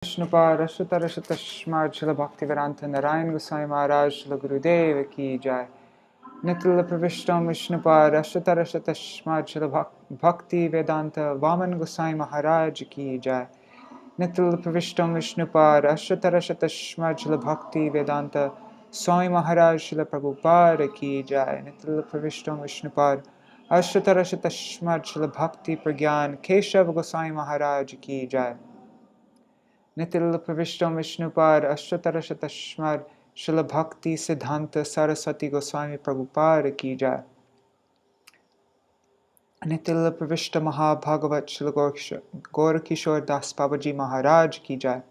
Vishnupada Shrila Bhaktivinoda Narayan Goswami Maharaj Shila Gurudev ki jai. Nitila Pravishtam Vishnupada Shrila Bhakti Vedanta Vaman Goswami Maharaj ki jai. Nitila Pravishtam Vishnupada Shrila Bhakti Vedanta Swami Maharaj Shila Prabhupada ki jai. Nitila Pravishtam Vishnupada Shrila Bhakti Pragyan Keshav Goswami Maharaj ki jai. Nitil Pravishtam Vishnupad Ashtatarashatashmad Śrīla Bhaktisiddhānta Sarasvatī Goswami Prabhupada ki jai. Nitil Pravishta Mahabhagavat Śrīla Gaurkishore Das Babaji Maharaj ki jai.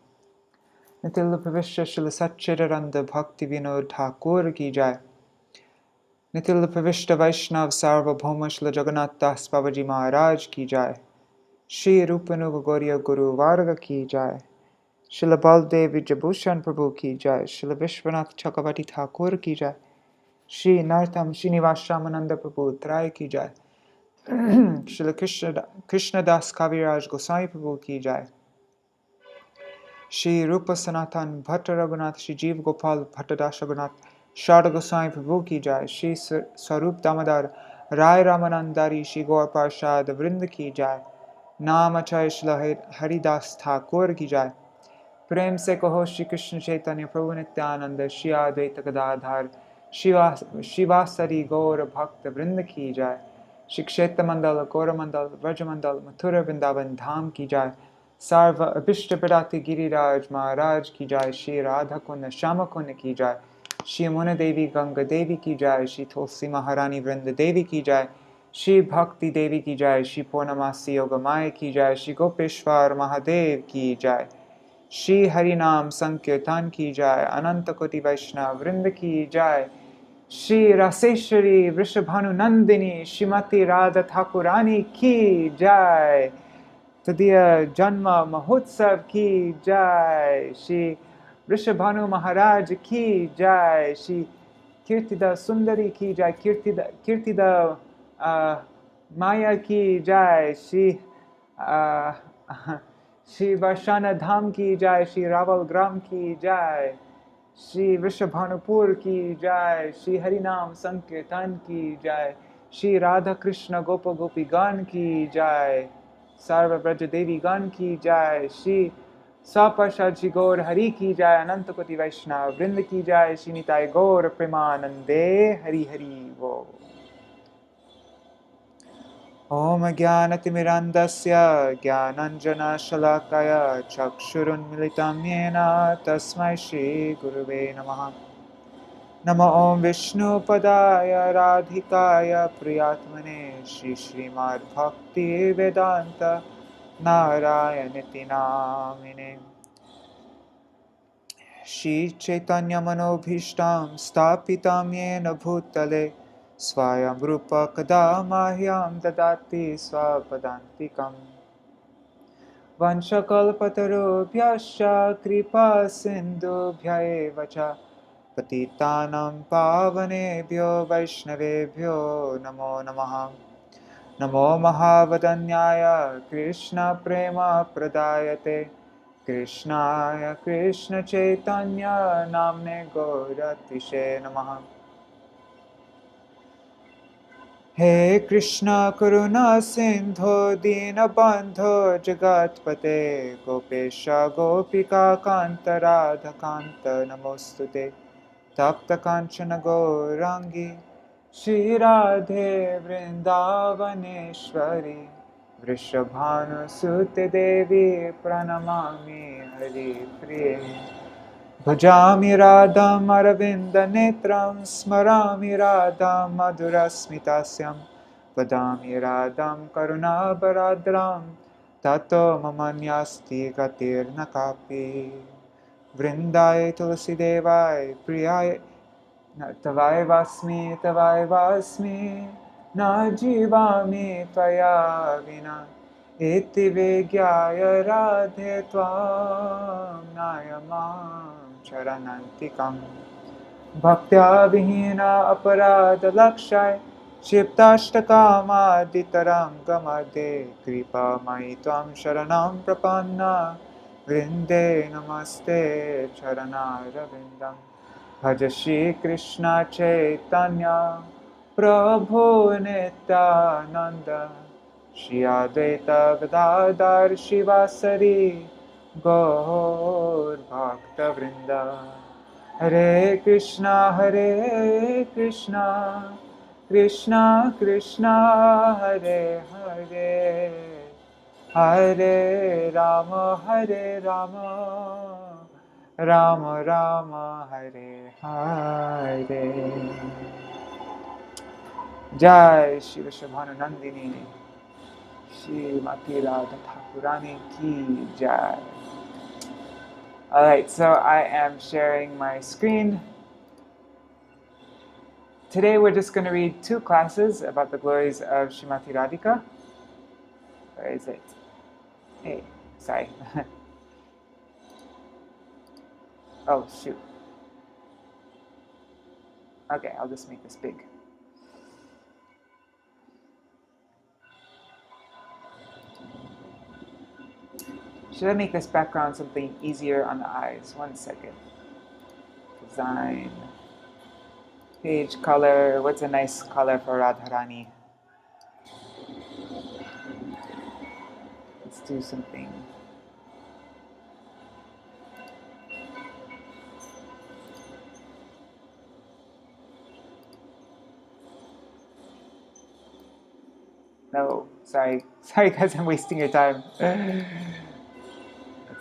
Nitil Pravishta Śrīla Satchidananda Bhaktivinoda Ṭhākura ki jai. Nitil Pravishta Vaishnav Sarvabhauma Śrīla Jagannath Das Babaji Maharaj ki jai. Śrī Rūpanuga Gaudiya Guru Varga ki jai. Śrīla Baladev Vijabhushan Prabhu ki jai. Śrīla Vishwanath Chakravarti Thakur ki jai. Śrī Nartam Srinivas Ramananda Prabhu Trai ki jai. Śrīla Krishna Das Kaviraj Goswami Prabhu ki jai. Śrī Rupa Sanatan Bhatta Raghunath Śrī Jeev Gopal Bhatta Das Raghunath Sharda Goswami Prabhu ki jai. Śrī Svarūpa Damodar Rai Ramanandari Śrī Gaur Parshad Vrinda ki jai. Namacharya Śrīla Haridas Thakur ki jai. प्रेम से कहो श्री कृष्ण चैतन्य प्रभु नित्यानंद श्री अद्वैत गदाधर शिवासरी गौर भक्त वृंद की जाय। श्री क्षेत्र मंडल गौर मंडल व्रज मंडल मथुरा वृंदावन धाम की जाय। सर्व अभिष्ट प्रदाति गिरिराज महाराज की जाय। श्री राधा कुंड श्याम कुंड की जाय। श्री मुन देवी गंगा देवी की जाय। श्री तुलसी महारानी वृंद देवी की जाय। श्री भक्ति देवी की जाय। श्री पूर्णमासी योगमाय की जाय। श्री गोपेश्वर महादेव की जाय। श्री हरि नाम संकीर्तन की जाय। अनंत कोटि वैष्णव वृंद की जाय। श्री रसेश्वरी वृषभानु नंदिनी श्रीमती राधा ठाकुरानी की जाय। तदीय जन्म महोत्सव की जाय। श्री वृषभानु महाराज की जाय। श्री कीर्तिदा सुंदरी की जाय। कीर्तिदा माया की जाय। श्री वर्षाना धाम की जाय। श्री रावल ग्राम की जाय। श्री वृषभानुपुर की जाय। श्री हरिनाम संकीर्तन की जाय। श्री राधा कृष्ण गोप गोपी गान की जाय। सर्व ब्रज देवी गान की जाय। श्री सप्रसाद श्री गौर हरि की जाय। अनंत कोटि वैष्णव वृंद की जाय। श्री निताय गौर प्रेमानंदे हरि हरि वो। ओम ज्ञानतिमिरन्धस्य ज्ञानाञ्जनशलाकया चक्षुरुन्मिलितं येन तस्मै श्रीगुरुवे नमः। नमो ओम विष्णुपदाय राधिकाय प्रियात्मने श्रीमद् भक्तिवेदान्त नारायणीति नामिने। श्रीचैतन्यमनोभीष्टं स्थापितं येन भूतले स्वयं रूप कदा मह्यं ददाति स्वपदान्तिकम्। वंशकल्पतरुभ्यश्च कृपा सिन्धुभ्यैव च पतितानां पावनेभ्यो वैष्णवेभ्यो नमो नमः। नमो महावदन्याय कृष्णप्रेमप्रदायते कृष्णाय कृष्णचैतन्य नाम्ने गौरतिशे नमः। हे कृष्ण करुणा सिंधो दीनबंधो जगत्पते गोपेश गोपिका कांत राधा कांत नमोस्तुते। तप्त कांचन गौरांगी श्री राधे वृंदावनेश्वरी वृषभानुसुते देवी प्रणमामि हरिप्रिये। भजामि राधाम् अरविन्दनेत्रं स्मरामि राधां मधुरस्मितास्यं वदामि राधां करुणाभराद्रां ततो मम न्यास्ति गतिर्न कापि। वृन्दाय तुलसीदेवाय प्रियाय तवाय वास्मि न जीवामि त्वया विना इति विज्ञाय राधे त्वां नायमां शरणन्तिकम्। भक्त्या विहीना अपराधलक्षाय क्षिप्ताष्टकामादितरङ्गमध्ये कृपामयि त्वां शरणं प्रपन्ना Vrinde namaste charanaravindam. Bhaja Shri Krishna Chaitanya Prabhu Nityananda Shri Advaita Gadadhar Shivasari Gaur Bhakta Vrinda. Hare Krishna Krishna Krishna Hare Hare Hare Rama Rama Rama Hare Hare. Jai Shri Vrishabhanu Nandini Śrīmati Radha Thakurani ki Jai. Alright, so I am sharing my screen. Today we're just going to read 2 classes about the glories of Śrīmati Radhika. Where is it? Hey, sorry. Oh, shoot. Okay, I'll just make this big. Should I make this background something easier on the eyes? 1 second. Design. Page color. What's a nice color for Radharani? Let's do something. No, sorry guys, I'm wasting your time. Let's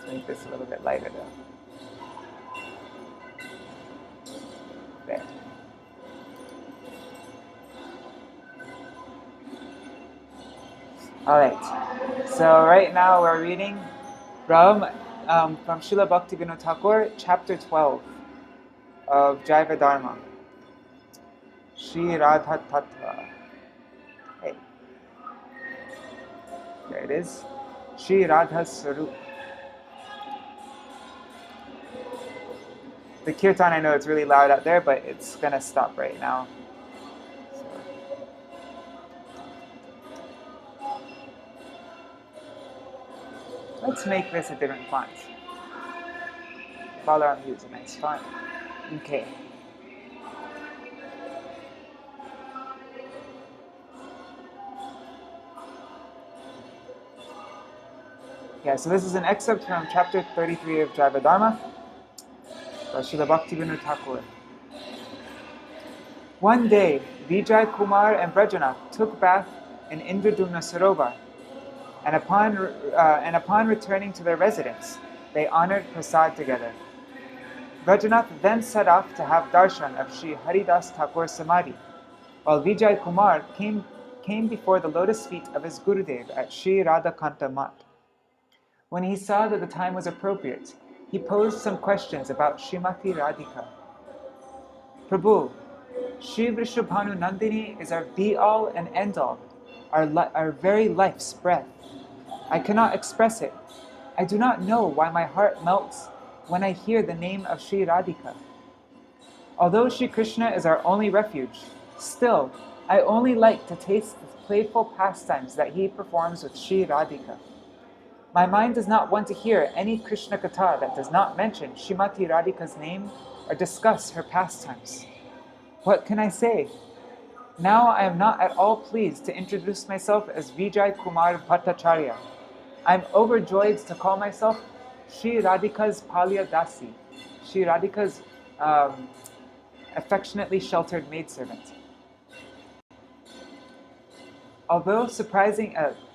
make this a little bit lighter though. There. Alright, so right now we're reading from Śrīla Bhaktivinoda Ṭhākura, chapter 12 of Jaiva-dharma. Śrī Rādhā Tattva. Hey. There it is. Śrī Rādhā Svarūpa. The kirtan, I know it's really loud out there, but it's going to stop right now. So. Let's make this a different font. Balaram use a nice font. Okay. Yeah, so this is an excerpt from chapter 33 of Jaiva-dharma by Śrīla Bhaktivinoda Ṭhākura. One day, Vijay Kumar and Brajanath took bath in Indradumna Sarovar, and upon returning to their residence, they honored prasad together. Brajanath then set off to have darshan of Sri Haridas Thakur Samadhi, while Vijay Kumar came before the lotus feet of his Gurudev at Śrī Rādhā Maṭha. When he saw that the time was appropriate, he posed some questions about Śrīmati Radhika. Prabhu, Shri Vrishabhanu Nandini is our be-all and end-all, our very life's breath. I cannot express it. I do not know why my heart melts when I hear the name of Śrī Radhika. Although Śrī Krishna is our only refuge, still, I only like to taste the playful pastimes that he performs with Śrī Radhika. My mind does not want to hear any Krishna Katha that does not mention Śrīmati Radhika's name or discuss her pastimes. What can I say? Now I am not at all pleased to introduce myself as Vijay Kumar Bhattacharya. I am overjoyed to call myself Śrī Radhika's Palya Dasi, Śrī Radhika's affectionately sheltered maidservant. Although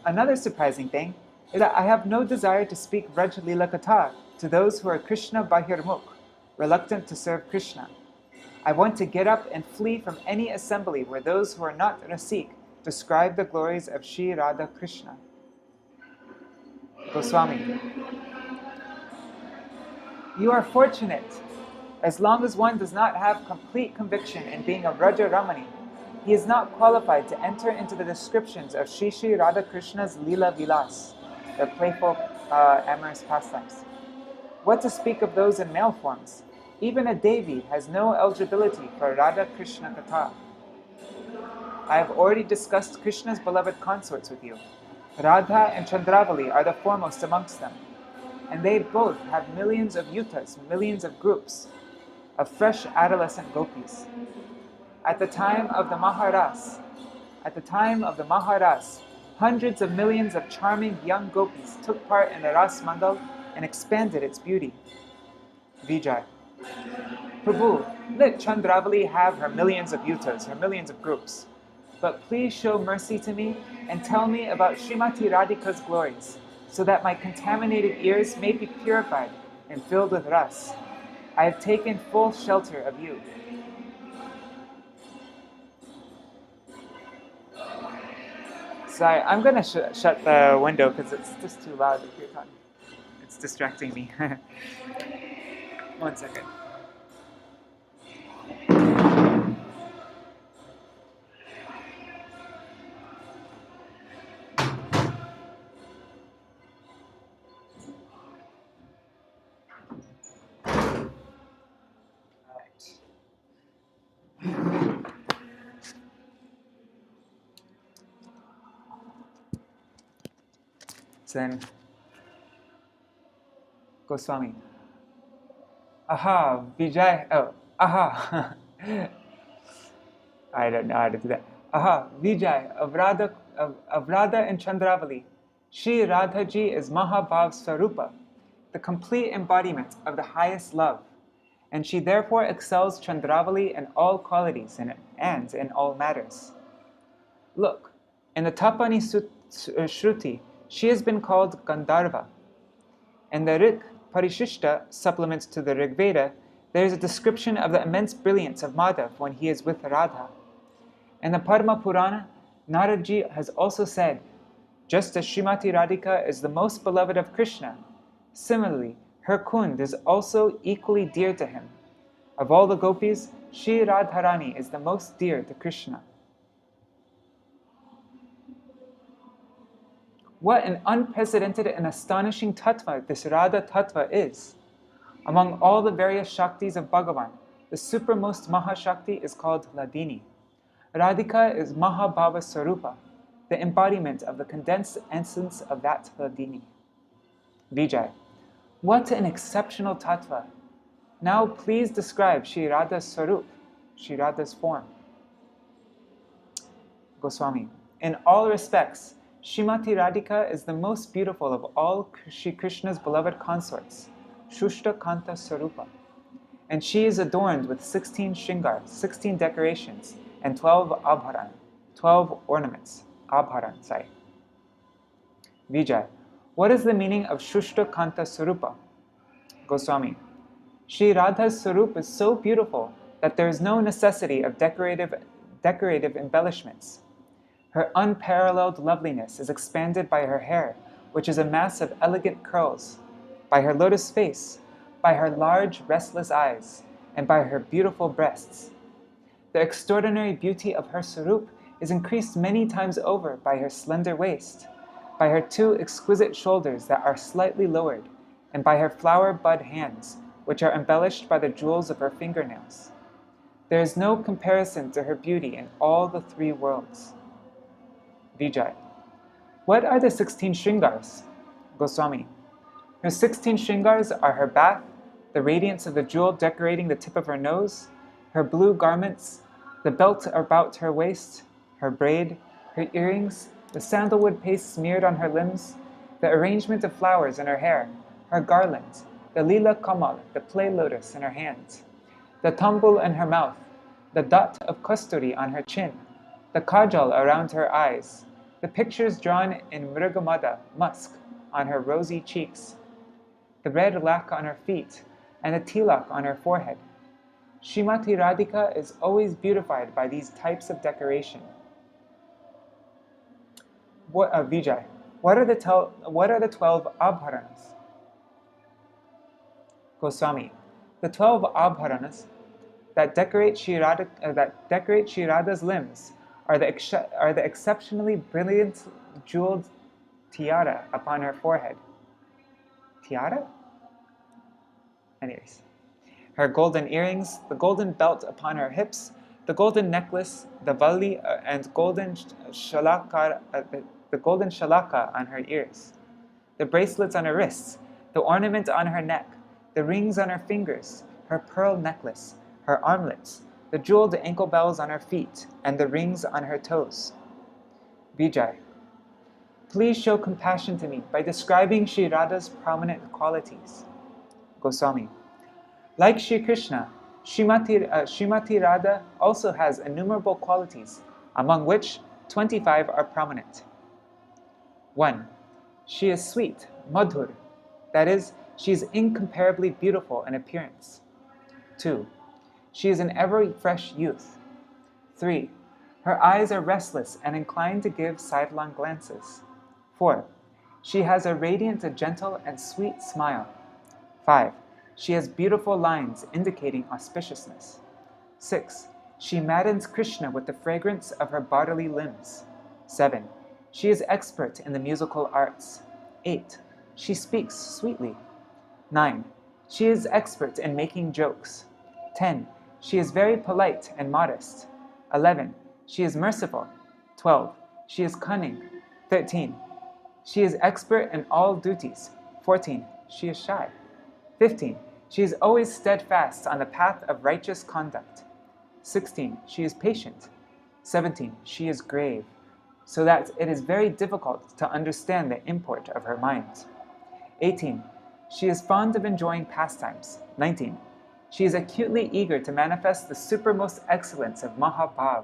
another surprising thing is that I have no desire to speak Vraj Leela Katha to those who are Krishna Bahirmukh, reluctant to serve Krishna. I want to get up and flee from any assembly where those who are not Rasik describe the glories of Śrī Rādhā Krishna. Goswami, you are fortunate. As long as one does not have complete conviction in being a Vraja Ramani, he is not qualified to enter into the descriptions of Śrī Rādhā Krishna's Leela Vilas, their playful, amorous pastimes. What to speak of those in male forms? Even a Devi has no eligibility for Radha Krishna Katha. I have already discussed Krishna's beloved consorts with you. Radha and Chandravali are the foremost amongst them. and they both have millions of yutas, millions of groups of fresh adolescent gopis. At the time of the Maharas, hundreds of millions of charming young gopis took part in the Ras Mandal and expanded its beauty. Vijay. Prabhu, let Chandravali have her millions of yutas, her millions of groups. But please show mercy to me and tell me about Śrīmati Radhika's glories, so that my contaminated ears may be purified and filled with ras. I have taken full shelter of you. Sorry, I'm going to shut the window because it's just too loud if you're talking. It's distracting me. 1 second. Then Goswami. Aha, Vijay. Oh, aha. I don't know how to do that. Aha, Vijay of Radha and Chandravali. Śrī Rādhā ji is Mahabhav Svarūpa, the complete embodiment of the highest love, and she therefore excels Chandravali in all qualities and in all matters. Look, in the Tapani Shruti, she has been called Gandharva. In the Rik Parishishta supplement to the Rig Veda, there is a description of the immense brilliance of Madhav when he is with Radha. In the Padma Purana, Narada has also said, just as Śrīmati Radhika is the most beloved of Krishna, similarly, her Kund is also equally dear to him. Of all the gopis, Śrī Radharani is the most dear to Krishna. What an unprecedented and astonishing tattva this Radha tattva is. Among all the various Shaktis of Bhagavan, the supermost Mahashakti is called Hladini. Radhika is Mahabhava Svarūpa, the embodiment of the condensed essence of that Hladini. Vijay. What an exceptional tattva. Now please describe Śrī Rādhā's Svarūpa, Śrī Rādhā's form. Goswami. In all respects, Śrīmati Radhika is the most beautiful of all Shri Krishna's beloved consorts, Shushta Kanta Svarūpa, and she is adorned with 16 shringar, 16 decorations, and 12 abharan, 12 ornaments, abharan, sorry. Vijay, what is the meaning of Shushta Kanta Svarūpa? Goswami, Śrī Rādhā's Svarūpa is so beautiful that there is no necessity of decorative embellishments. Her unparalleled loveliness is expanded by her hair, which is a mass of elegant curls, by her lotus face, by her large, restless eyes, and by her beautiful breasts. The extraordinary beauty of her Svarūpa is increased many times over by her slender waist, by her 2 exquisite shoulders that are slightly lowered, and by her flower-bud hands, which are embellished by the jewels of her fingernails. There is no comparison to her beauty in all the 3 worlds. Vijay. What are the 16 shringars? Goswami. Her 16 shringars are her bath, the radiance of the jewel decorating the tip of her nose, her blue garments, the belt about her waist, her braid, her earrings, the sandalwood paste smeared on her limbs, the arrangement of flowers in her hair, her garland, the lila kamal, the play lotus in her hands, the tambul in her mouth, the dot of kasturi on her chin, the kajal around her eyes, the pictures drawn in mrigamada, musk, on her rosy cheeks, the red lac on her feet, and the tilak on her forehead. Śrīmati Radhika is always beautified by these types of decoration. Vijay, what are the 12 abharanas? Goswami, the 12 abharanas that decorate Śrī Rādhā's limbs are the exceptionally brilliant jeweled tiara upon her forehead. Tiara? Anyways. Her golden earrings, the golden belt upon her hips, the golden necklace, the valli, and golden shalaka on her ears, the bracelets on her wrists, the ornament on her neck, the rings on her fingers, her pearl necklace, her armlets, the jeweled ankle bells on her feet, and the rings on her toes. Vijay. Please show compassion to me by describing Śrī Rādha's prominent qualities. Goswami. Like Shri Krishna, Śrīmati Radha also has innumerable qualities, among which 25 are prominent. 1. She is sweet, madhur, that is, she is incomparably beautiful in appearance. 2. She is an ever-fresh youth. 3. Her eyes are restless and inclined to give sidelong glances. 4. She has a radiant, gentle, and sweet smile. 5. She has beautiful lines indicating auspiciousness. 6. She maddens Krishna with the fragrance of her bodily limbs. 7. She is expert in the musical arts. 8. She speaks sweetly. 9. She is expert in making jokes. 10. She is very polite and modest. 11. She is merciful. 12. She is cunning. 13. She is expert in all duties. 14. She is shy. 15. She is always steadfast on the path of righteous conduct. 16. She is patient. 17. She is grave, so that it is very difficult to understand the import of her mind. 18. She is fond of enjoying pastimes. 19. She is acutely eager to manifest the supermost excellence of Mahabhav.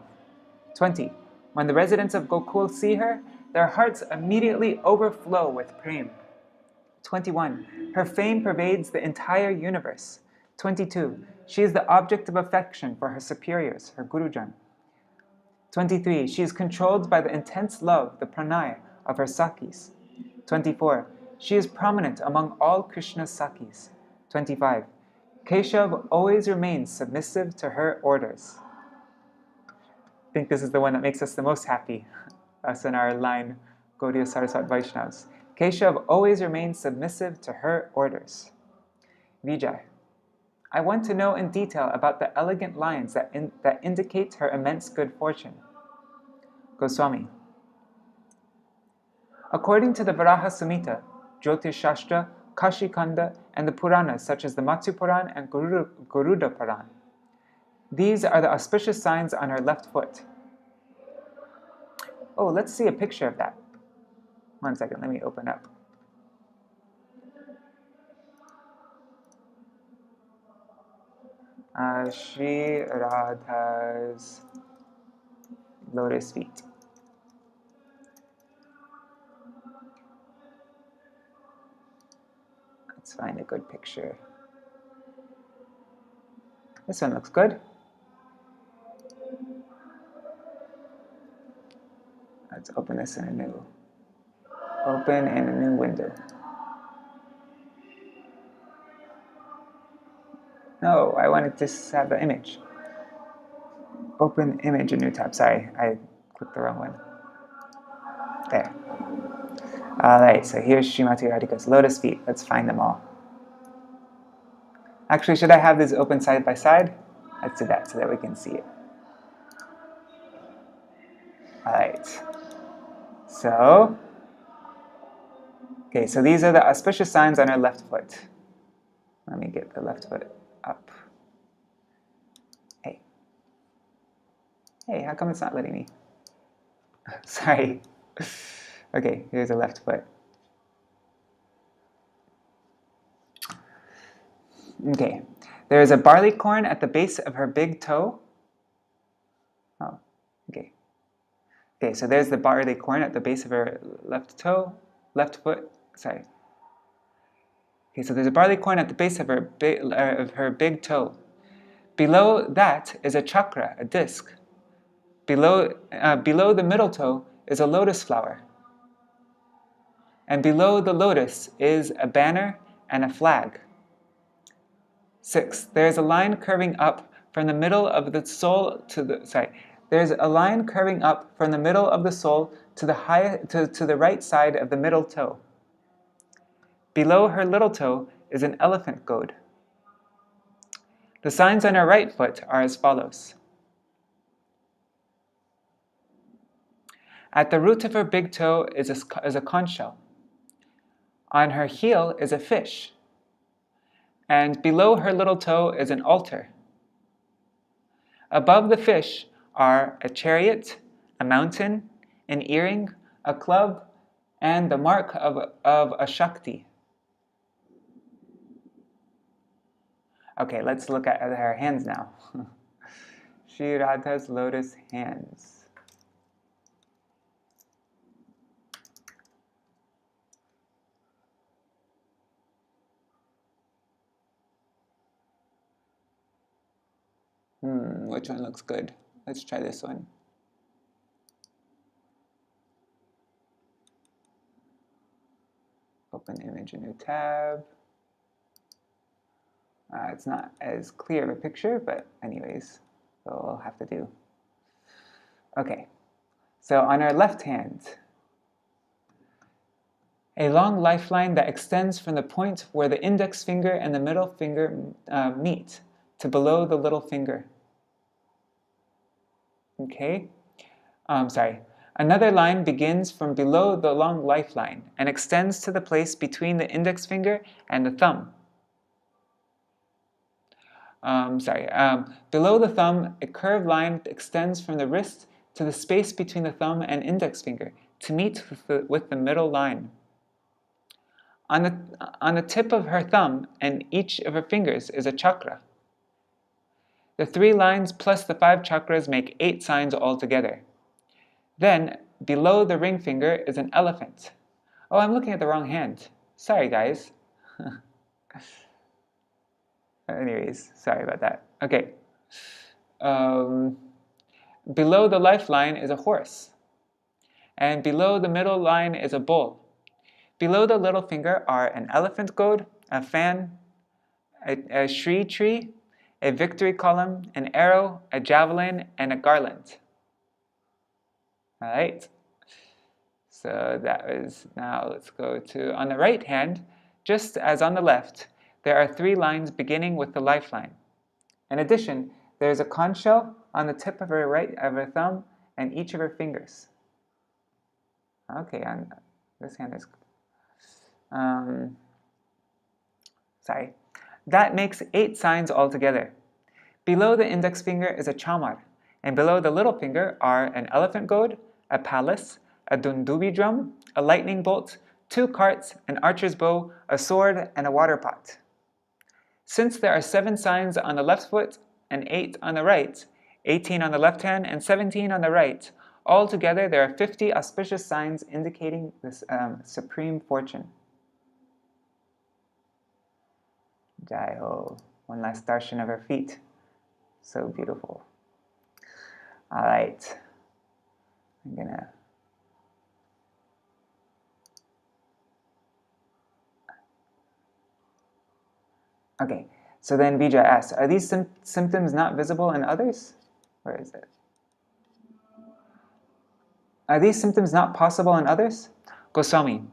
20. When the residents of Gokul see her, their hearts immediately overflow with prem. 21. Her fame pervades the entire universe. 22. She is the object of affection for her superiors, her Gurujan. 23. She is controlled by the intense love, the pranay, of her Sakis. 24. She is prominent among all Krishna's Sakis. 25. Keshav always remains submissive to her orders. I think this is the one that makes us the most happy, us in our line, Gaudiya Sarasvat Vaishnavas. Keshav always remains submissive to her orders. Vijay. I want to know in detail about the elegant lines that indicate her immense good fortune. Goswami. According to the Varaha Samhita, Jyotish Shastra, Kashi Khanda, and the Puranas such as the Matsya Purana and Garuda Purana, these are the auspicious signs on her left foot. Oh, let's see a picture of that. 1 second, let me open up. Śrī Rādhā's lotus feet. Let's find a good picture. This one looks good. Let's open this in a new window. No, I wanted to have the image. Open image in new tab. Sorry, I clicked the wrong one. There. Alright, so here's Śrīmati Radhika's lotus feet. Let's find them all. Actually, should I have these open side by side? Let's do that so that we can see it. Alright. So these are the auspicious signs on her left foot. Let me get the left foot up. Hey, how come it's not letting me? Sorry. Okay, here's the left foot. Okay, there is a barley corn at the base of her big toe. Oh, okay. Okay, so there's the barley corn at the base of her left foot. Sorry. Okay, so there's a barley corn at the base of her big toe. Below that is a chakra, a disc. Below the middle toe is a lotus flower. And below the lotus is a banner and a flag. 6. There is a line curving up from the middle of the sole to the There's a line curving up from the middle of the sole to the right side of the middle toe. Below her little toe is an elephant goad. The signs on her right foot are as follows. At the root of her big toe is a conch shell. On her heel is a fish, and below her little toe is an altar. Above the fish are a chariot, a mountain, an earring, a club, and the mark of a Shakti. Okay, let's look at her hands now. Śrī Rādha's lotus hands. Which one looks good? Let's try this one. Open image, a new tab. It's not as clear of a picture, but anyways, we'll have to do. Okay, so on our left hand, a long lifeline that extends from the point where the index finger and the middle finger meet to below the little finger. Okay, sorry. Another line begins from below the long lifeline and extends to the place between the index finger and the thumb. Below the thumb, a curved line extends from the wrist to the space between the thumb and index finger to meet with the middle line. On the tip of her thumb and each of her fingers is a chakra. The 3 lines plus the 5 chakras make 8 signs altogether. Then, below the ring finger is an elephant. Oh, I'm looking at the wrong hand. Sorry, guys. Anyways, sorry about that. Okay. Below the lifeline is a horse. And below the middle line is a bull. Below the little finger are an elephant goad, a fan, a Śrī tree, a victory column, an arrow, a javelin, and a garland. All right. So that was, now let's go to, on the right hand, just as on the left, there are 3 lines beginning with the lifeline. In addition, there is a conch shell on the tip of her thumb and each of her fingers. Okay, on this hand is, sorry. That makes 8 signs altogether. Below the index finger is a chamar, and below the little finger are an elephant goad, a palace, a dundubi drum, a lightning bolt, 2 carts, an archer's bow, a sword, and a water pot. Since there are 7 signs on the left foot and 8 on the right, 18 on the left hand and 17 on the right, altogether there are 50 auspicious signs indicating this supreme fortune. Jai Ho. One last darshan of her feet. So beautiful. All right. I'm gonna. Okay. So then Vijay asks, are these symptoms not visible in others? Where is it? Are these symptoms not possible in others? Goswami,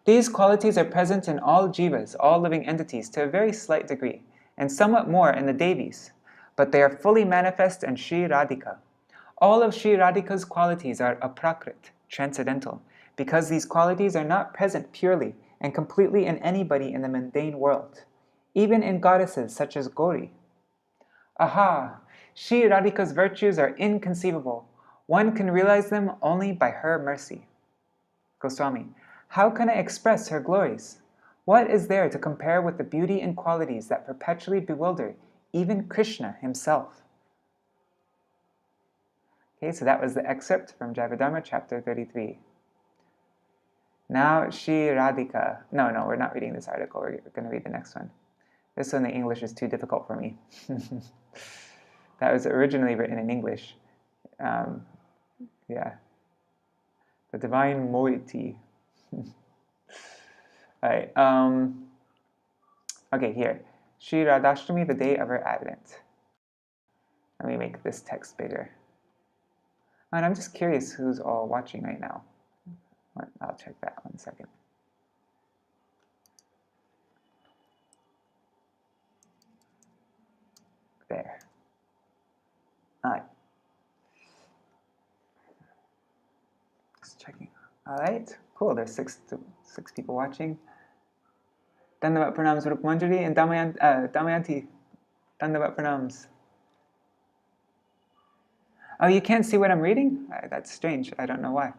these qualities are present in all jivas, all living entities, to a very slight degree, and somewhat more in the Devis, but they are fully manifest in Śrī Rādhika. All of Śrī Rādhika's qualities are aprakrit, transcendental, because these qualities are not present purely and completely in anybody in the mundane world, even in goddesses such as Gauri. Aha! Śrī Rādhika's virtues are inconceivable. One can realize them only by her mercy. Goswami, how can I express her glories? What is there to compare with the beauty and qualities that perpetually bewilder even Krishna himself? Okay, so that was the excerpt from Jaiva-dharma Chapter 33. Now, Śrī Rādhika. No, we're not reading this article. We're going to read the next one. This one, the English is too difficult for me. That was originally written in English. Yeah. The divine moiety. Alright, okay, here. Śrī Rādhāṣṭamī, the day of her advent. Let me make this text bigger. And I'm just curious who's all watching right now. I'll check that 1 second. There. Alright. Just checking. Alright, cool. There's six people watching. Dandavat pranams Rup Manjari and Damayanti. Dandavat pranams. Oh, you can't see what I'm reading? That's strange. I don't know why.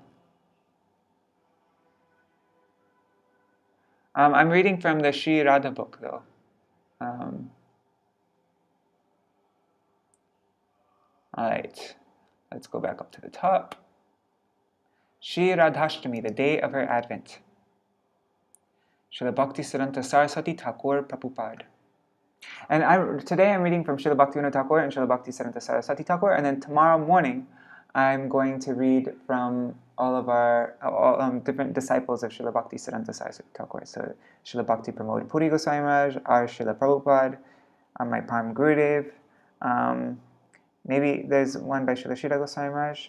I'm reading from the Śrī Rādhā book, though. Alright, let's go back up to the top. Śrī Rādhāṣṭamī, the day of her advent. Śrīla Bhaktivinoda Sarasvatī Ṭhākura Prabhupada. And today I'm reading from Śrīla Bhaktivinoda Ṭhākura and Śrīla Bhaktivinoda Sarasvatī Ṭhākura, and then tomorrow morning I'm going to read from all of our different disciples of Śrīla Bhaktivinoda Sarasvatī Ṭhākura. So Śrīla Bhakti Pramod Puri Goswami Maharaj, our Śrīla Prabhupada, my Param Gurudev. Maybe there's one by Śrīla Sridhar Goswami Maharaj.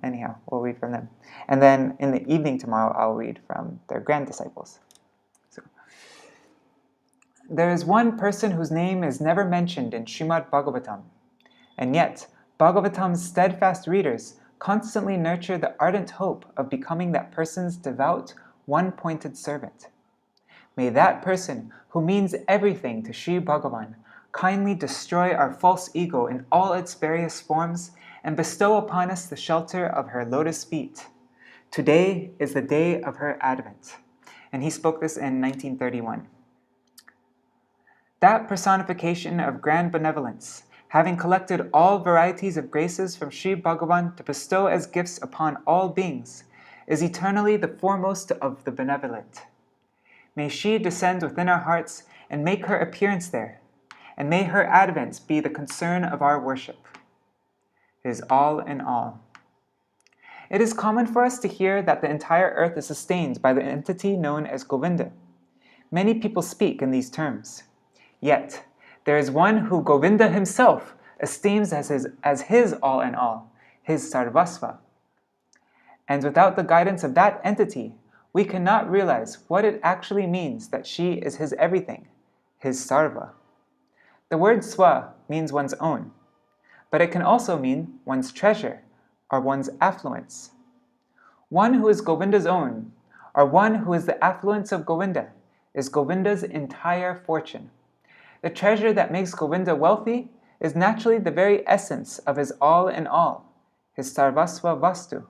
Anyhow, we'll read from them. And then in the evening tomorrow, I'll read from their grand disciples. So, there is one person whose name is never mentioned in Śrīmad Bhagavatam, and yet Bhagavatam's steadfast readers constantly nurture the ardent hope of becoming that person's devout, one-pointed servant. May that person, who means everything to Śrī Bhagavan, kindly destroy our false ego in all its various forms and bestow upon us the shelter of her lotus feet. Today is the day of her advent. And he spoke this in 1931. That personification of grand benevolence, having collected all varieties of graces from Śrī Bhagavan to bestow as gifts upon all beings, is eternally the foremost of the benevolent. May she descend within our hearts and make her appearance there, and may her advent be the concern of our worship. It is all in all. It is common for us to hear that the entire earth is sustained by the entity known as Govinda. Many people speak in these terms. Yet, there is one who Govinda himself esteems as his all in all, his sarvasva. And without the guidance of that entity, we cannot realize what it actually means that she is his everything, his sarva. The word swa means one's own, but it can also mean one's treasure or one's affluence. One who is Govinda's own, or one who is the affluence of Govinda, is Govinda's entire fortune. The treasure that makes Govinda wealthy is naturally the very essence of his all in all, his sarvasva vastu.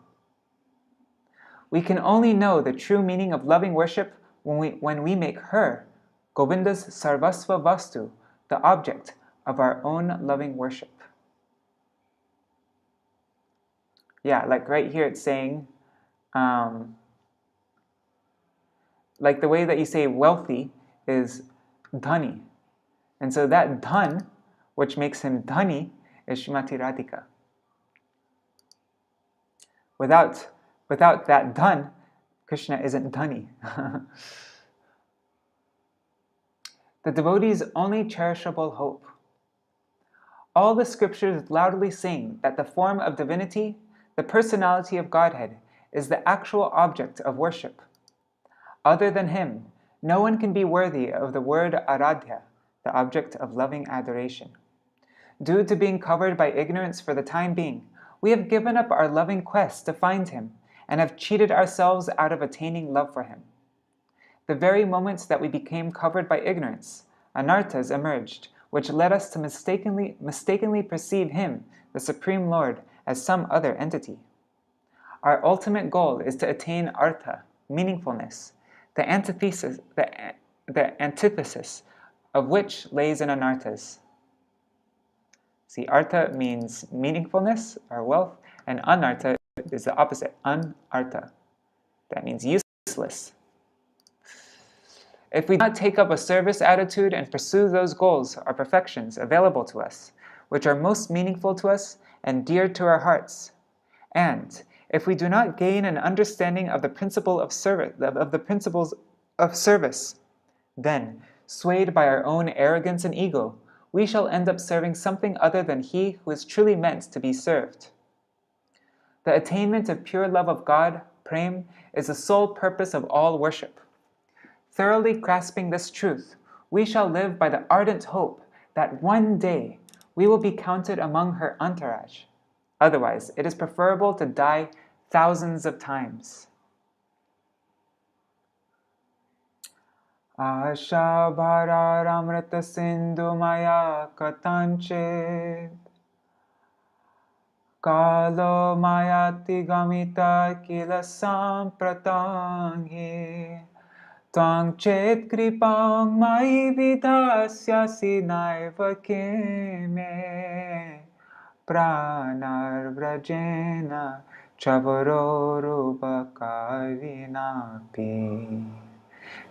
We can only know the true meaning of loving worship when we make her, Govinda's sarvasva vastu, the object of our own loving worship. Yeah, like right here it's saying, like the way that you say wealthy is dhani. And so that dhan, which makes him dhani, is Śrīmati Radhika. Without that dhan, Krishna isn't dhani. The devotee's only cherishable hope. All the scriptures loudly sing that the form of divinity, the personality of Godhead, is the actual object of worship. Other than him, no one can be worthy of the word aradhya, the object of loving adoration. Due to being covered by ignorance for the time being, we have given up our loving quest to find him and have cheated ourselves out of attaining love for him. The very moments that we became covered by ignorance, anarthas emerged, which led us to mistakenly perceive him, the Supreme Lord, as some other entity. Our ultimate goal is to attain artha, meaningfulness, the antithesis of which lays in anarthas. See, artha means meaningfulness or wealth, and anartha is the opposite, unartha. That means useless. If we do not take up a service attitude and pursue those goals or perfections available to us, which are most meaningful to us and dear to our hearts, and if we do not gain an understanding of the principles of service, then, swayed by our own arrogance and ego, we shall end up serving something other than he who is truly meant to be served. The attainment of pure love of God, prem, is the sole purpose of all worship. Thoroughly grasping this truth, we shall live by the ardent hope that one day we will be counted among her entourage. Otherwise, it is preferable to die thousands of times. Asha bhararamrita sindhu maya katanchit Kalo mayati gamita kila sampratangi Tvang chet kripang mai vidasyasi naiva kime Pranar vrajena chavaroro bhakavinapi.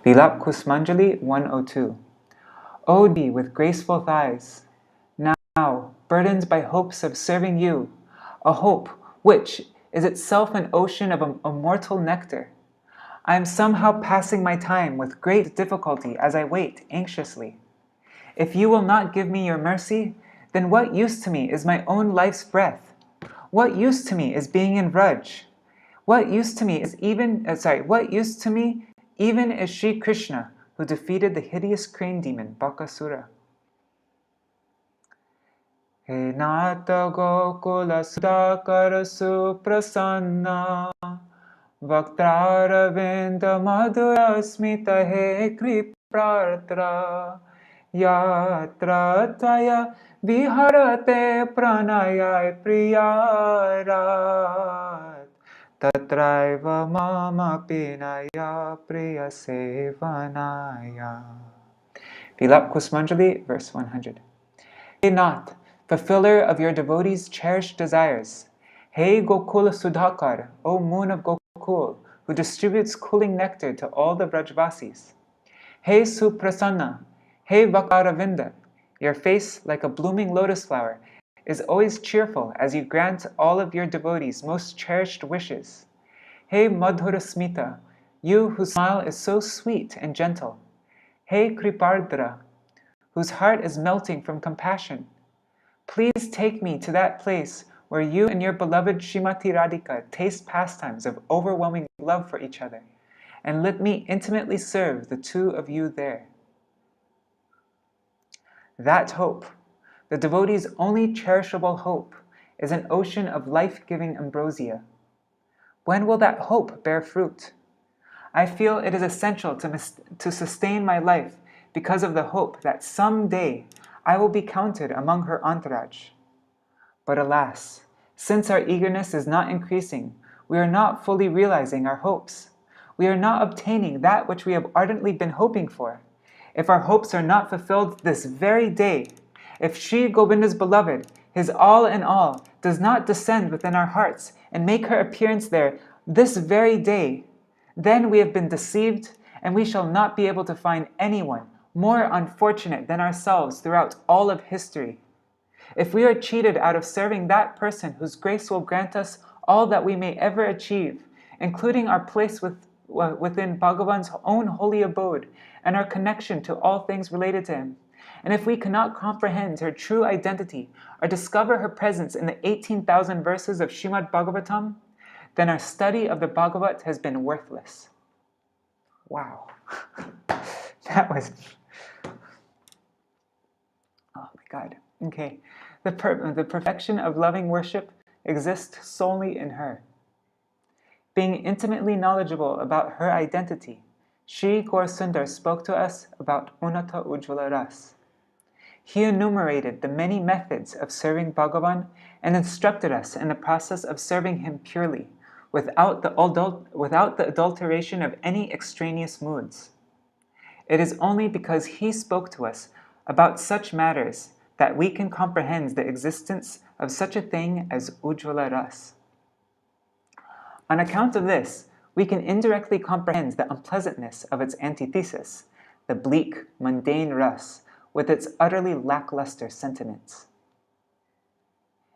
Vilap Kusmanjali 102. O thee with graceful thighs, now burdened by hopes of serving you, a hope which is itself an ocean of immortal nectar. I am somehow passing my time with great difficulty as I wait anxiously. If you will not give me your mercy, then what use to me is my own life's breath? What use to me is being in Vraj? What use to me is even is Sri Krishna, who defeated the hideous crane demon Bakasura? He nata gokula sudakara suprasanna Vaktraravinda madhura smita he kripratra Yatra tvaya viharate pranaya priyarat Tatraiva mama pinaya priya sevanaya. Vilap Kusmanjali, verse 100. Hey Nath, fulfiller of your devotees' cherished desires. Hey Gokula Sudhakar, O moon of Gokul, who distributes cooling nectar to all the Vrajvasis. Hey Suprasanna, hey Vakaravinda, your face, like a blooming lotus flower, is always cheerful as you grant all of your devotees' most cherished wishes. Hey Madhura Smita, you whose smile is so sweet and gentle. Hey Kripardra, whose heart is melting from compassion. Please take me to that place where you and your beloved Śrīmati Radhika taste pastimes of overwhelming love for each other, and let me intimately serve the two of you there. That hope, the devotee's only cherishable hope, is an ocean of life-giving ambrosia. When will that hope bear fruit? I feel it is essential to sustain my life because of the hope that someday I will be counted among her entourage. But alas, since our eagerness is not increasing, we are not fully realizing our hopes. We are not obtaining that which we have ardently been hoping for. If our hopes are not fulfilled this very day, if Sri Govinda's beloved, his all in all, does not descend within our hearts and make her appearance there this very day, then we have been deceived, and we shall not be able to find anyone more unfortunate than ourselves throughout all of history. If we are cheated out of serving that person whose grace will grant us all that we may ever achieve, including our place within Bhagavan's own holy abode and our connection to all things related to him, and if we cannot comprehend her true identity or discover her presence in the 18,000 verses of Śrīmad Bhagavatam, then our study of the Bhagavat has been worthless. Wow. That was... Oh my God. Okay. The perfection of loving worship exists solely in her. Being intimately knowledgeable about her identity, Shri Gaur Sundar spoke to us about Unata Ujjvala Ras. He enumerated the many methods of serving Bhagavan and instructed us in the process of serving him purely, without the adulteration of any extraneous moods. It is only because he spoke to us about such matters that we can comprehend the existence of such a thing as Ujjvala Ras. On account of this, we can indirectly comprehend the unpleasantness of its antithesis, the bleak, mundane Ras, with its utterly lackluster sentiments.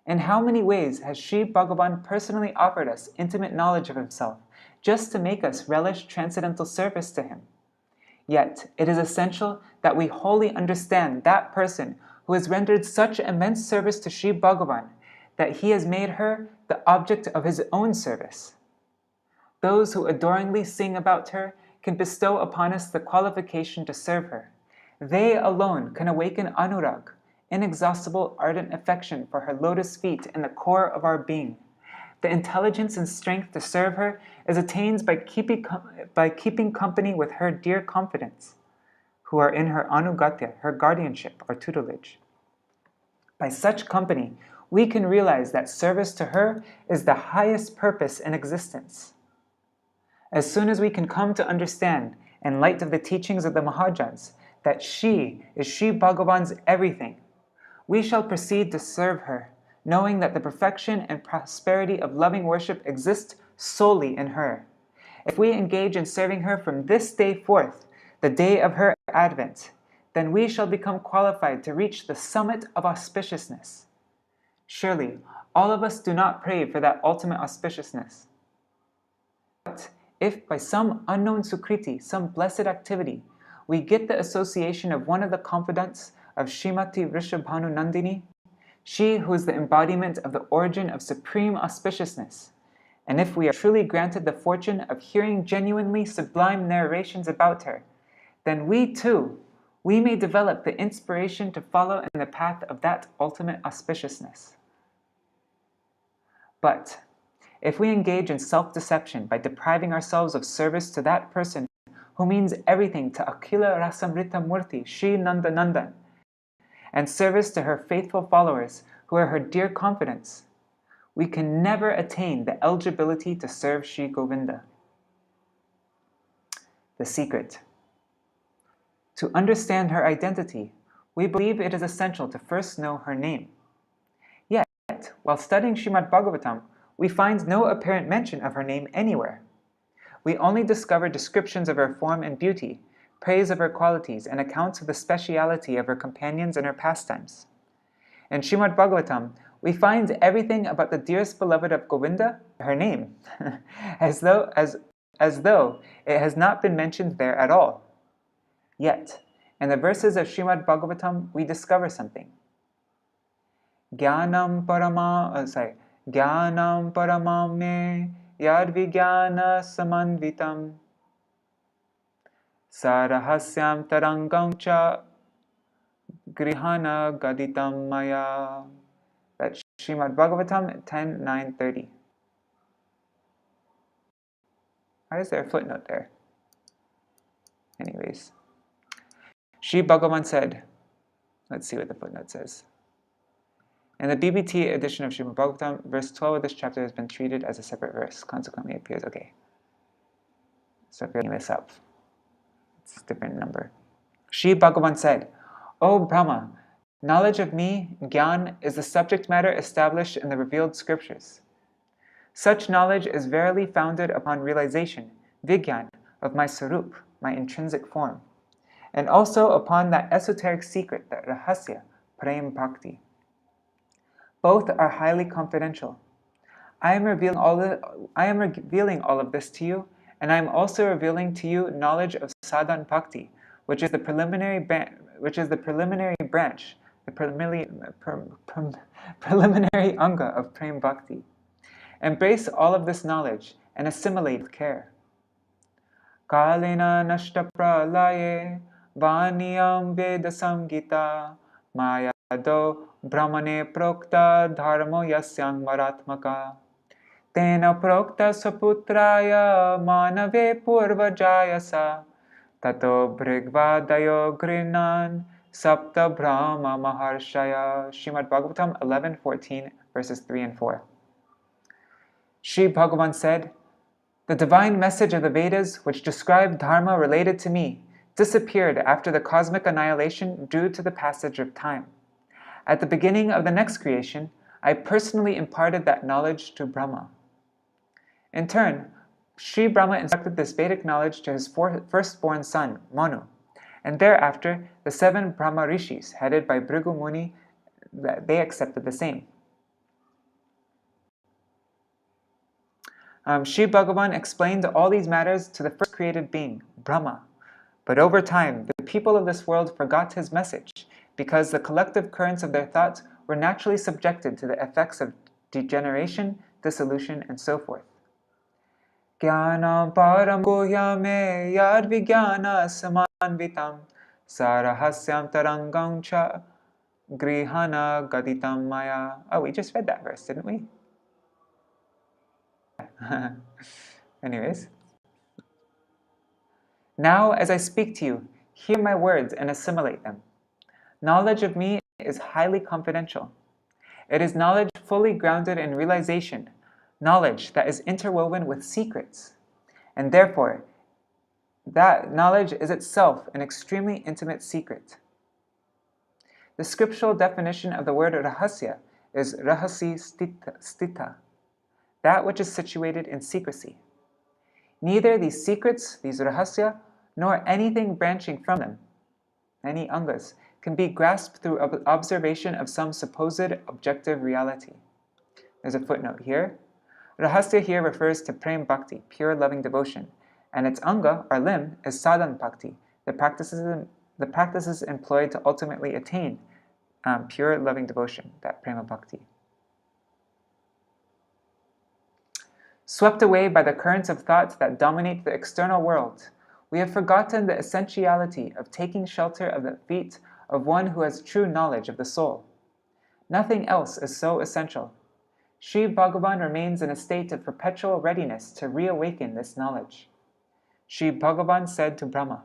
In how many ways has Sri Bhagavan personally offered us intimate knowledge of himself, just to make us relish transcendental service to him? Yet, it is essential that we wholly understand that person who has rendered such immense service to Sri Bhagavan that he has made her the object of his own service. Those who adoringly sing about her can bestow upon us the qualification to serve her. They alone can awaken anurag, inexhaustible ardent affection for her lotus feet in the core of our being. The intelligence and strength to serve her is attained by keeping company with her dear confidence. who are in her anugatya, her guardianship or tutelage. By such company, we can realize that service to her is the highest purpose in existence. As soon as we can come to understand, in light of the teachings of the Mahajans, that she is Sri Bhagavan's everything, we shall proceed to serve her, knowing that the perfection and prosperity of loving worship exist solely in her. If we engage in serving her from this day forth, the day of her advent, then we shall become qualified to reach the summit of auspiciousness. Surely, all of us do not pray for that ultimate auspiciousness. But if by some unknown sukriti, some blessed activity, we get the association of one of the confidants of Śrīmati Vrishabhanu Nandini, she who is the embodiment of the origin of supreme auspiciousness, and if we are truly granted the fortune of hearing genuinely sublime narrations about her, then we too, we may develop the inspiration to follow in the path of that ultimate auspiciousness. But if we engage in self-deception by depriving ourselves of service to that person who means everything to Akhila Rasamrita Murti, Shri Nanda Nandan, and service to her faithful followers who are her dear confidants, we can never attain the eligibility to serve Shri Govinda. The secret. To understand her identity, we believe it is essential to first know her name. Yet, while studying Śrīmad Bhagavatam, we find no apparent mention of her name anywhere. We only discover descriptions of her form and beauty, praise of her qualities, and accounts of the speciality of her companions and her pastimes. In Śrīmad Bhagavatam, we find everything about the dearest beloved of Govinda, her name, as though it has not been mentioned there at all. Yet, in the verses of Śrīmad Bhagavatam, we discover something. Jnanam paramam me yad vijnana samanvitam sarahasyam tarangam cha grihana gaditam maya. That's Śrīmad Bhagavatam 10.9.30. Why is there a footnote there? Anyways, Śrī Bhagavan said, let's see what the footnote says. In the BBT edition of Śrīmad Bhagavatam, verse 12 of this chapter has been treated as a separate verse, consequently it appears okay. So if you're looking this up, it's a different number. Śrī Bhagavan said, O Brahma, knowledge of me, Gyan, is the subject matter established in the revealed scriptures. Such knowledge is verily founded upon realization, Vigyan, of my Svarūpa, my intrinsic form, and also upon that esoteric secret, that Rahasya, Prem Bhakti. Both are highly confidential. I am revealing all of this to you, and I am also revealing to you knowledge of Sadhan Bhakti, which is the preliminary branch, the preliminary anga of Prem Bhakti. Embrace all of this knowledge and assimilate with care. Kalena nashta pralaye vaniyam veda samgita mayado brahmane prokta dharmo yasyang maratmaka tena prokta saputraya manave purvajayasa tato brigvadayo grinan sapta brahma maharshaya. Śrīmad Bhagavatam 11.14 verses 3 and 4. Śrī Bhagavan said, the divine message of the Vedas, which describe dharma related to me, disappeared after the cosmic annihilation due to the passage of time. At the beginning of the next creation, I personally imparted that knowledge to Brahma. In turn, Sri Brahma instructed this Vedic knowledge to his firstborn son, Manu, and thereafter the 7 Brahma Rishis, headed by Bhrigu Muni, they accepted the same. Śrī Bhagavan explained all these matters to the first created being, Brahma. But over time, the people of this world forgot his message because the collective currents of their thoughts were naturally subjected to the effects of degeneration, dissolution, and so forth. Jnanam param guhyame yad vijnana samanvitam sarahasyam tarangam cha grihana gaditam maya. Oh, we just read that verse, didn't we? Anyways. Now, as I speak to you, Hear my words and assimilate them. Knowledge of me is highly confidential. It is knowledge fully grounded in realization, knowledge that is interwoven with secrets, and therefore, that knowledge is itself an extremely intimate secret. The scriptural definition of the word rahasya is rahasi stita, that which is situated in secrecy. Neither these secrets, these rahasya, nor anything branching from them, any angas, can be grasped through observation of some supposed objective reality. There's a footnote here. Rahasya here refers to prem bhakti, pure loving devotion, and its anga, or limb, is sadhan bhakti, the practices employed to ultimately attain pure loving devotion, that prema bhakti. Swept away by the currents of thought that dominate the external world, we have forgotten the essentiality of taking shelter of the feet of one who has true knowledge of the soul. Nothing else is so essential. Sri Bhagavan remains in a state of perpetual readiness to reawaken this knowledge. Sri Bhagavan said to Brahma,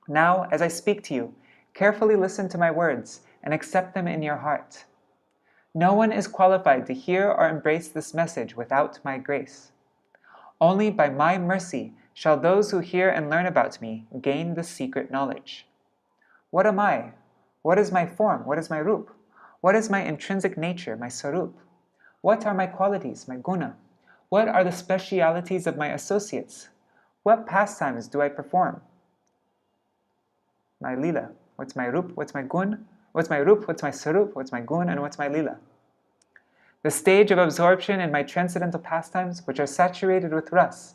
"Now, as I speak to you, carefully listen to my words and accept them in your heart. No one is qualified to hear or embrace this message without my grace. Only by my mercy shall those who hear and learn about me gain this secret knowledge. What am I? What is my form? What is my roop? What is my intrinsic nature, my Svarūpa? What are my qualities, my guna? What are the specialities of my associates? What pastimes do I perform? My lila. What's my roop? What's my gun? What's my roop? What's my Svarūpa? What's my gun? And what's my lila? The stage of absorption in my transcendental pastimes, which are saturated with ras,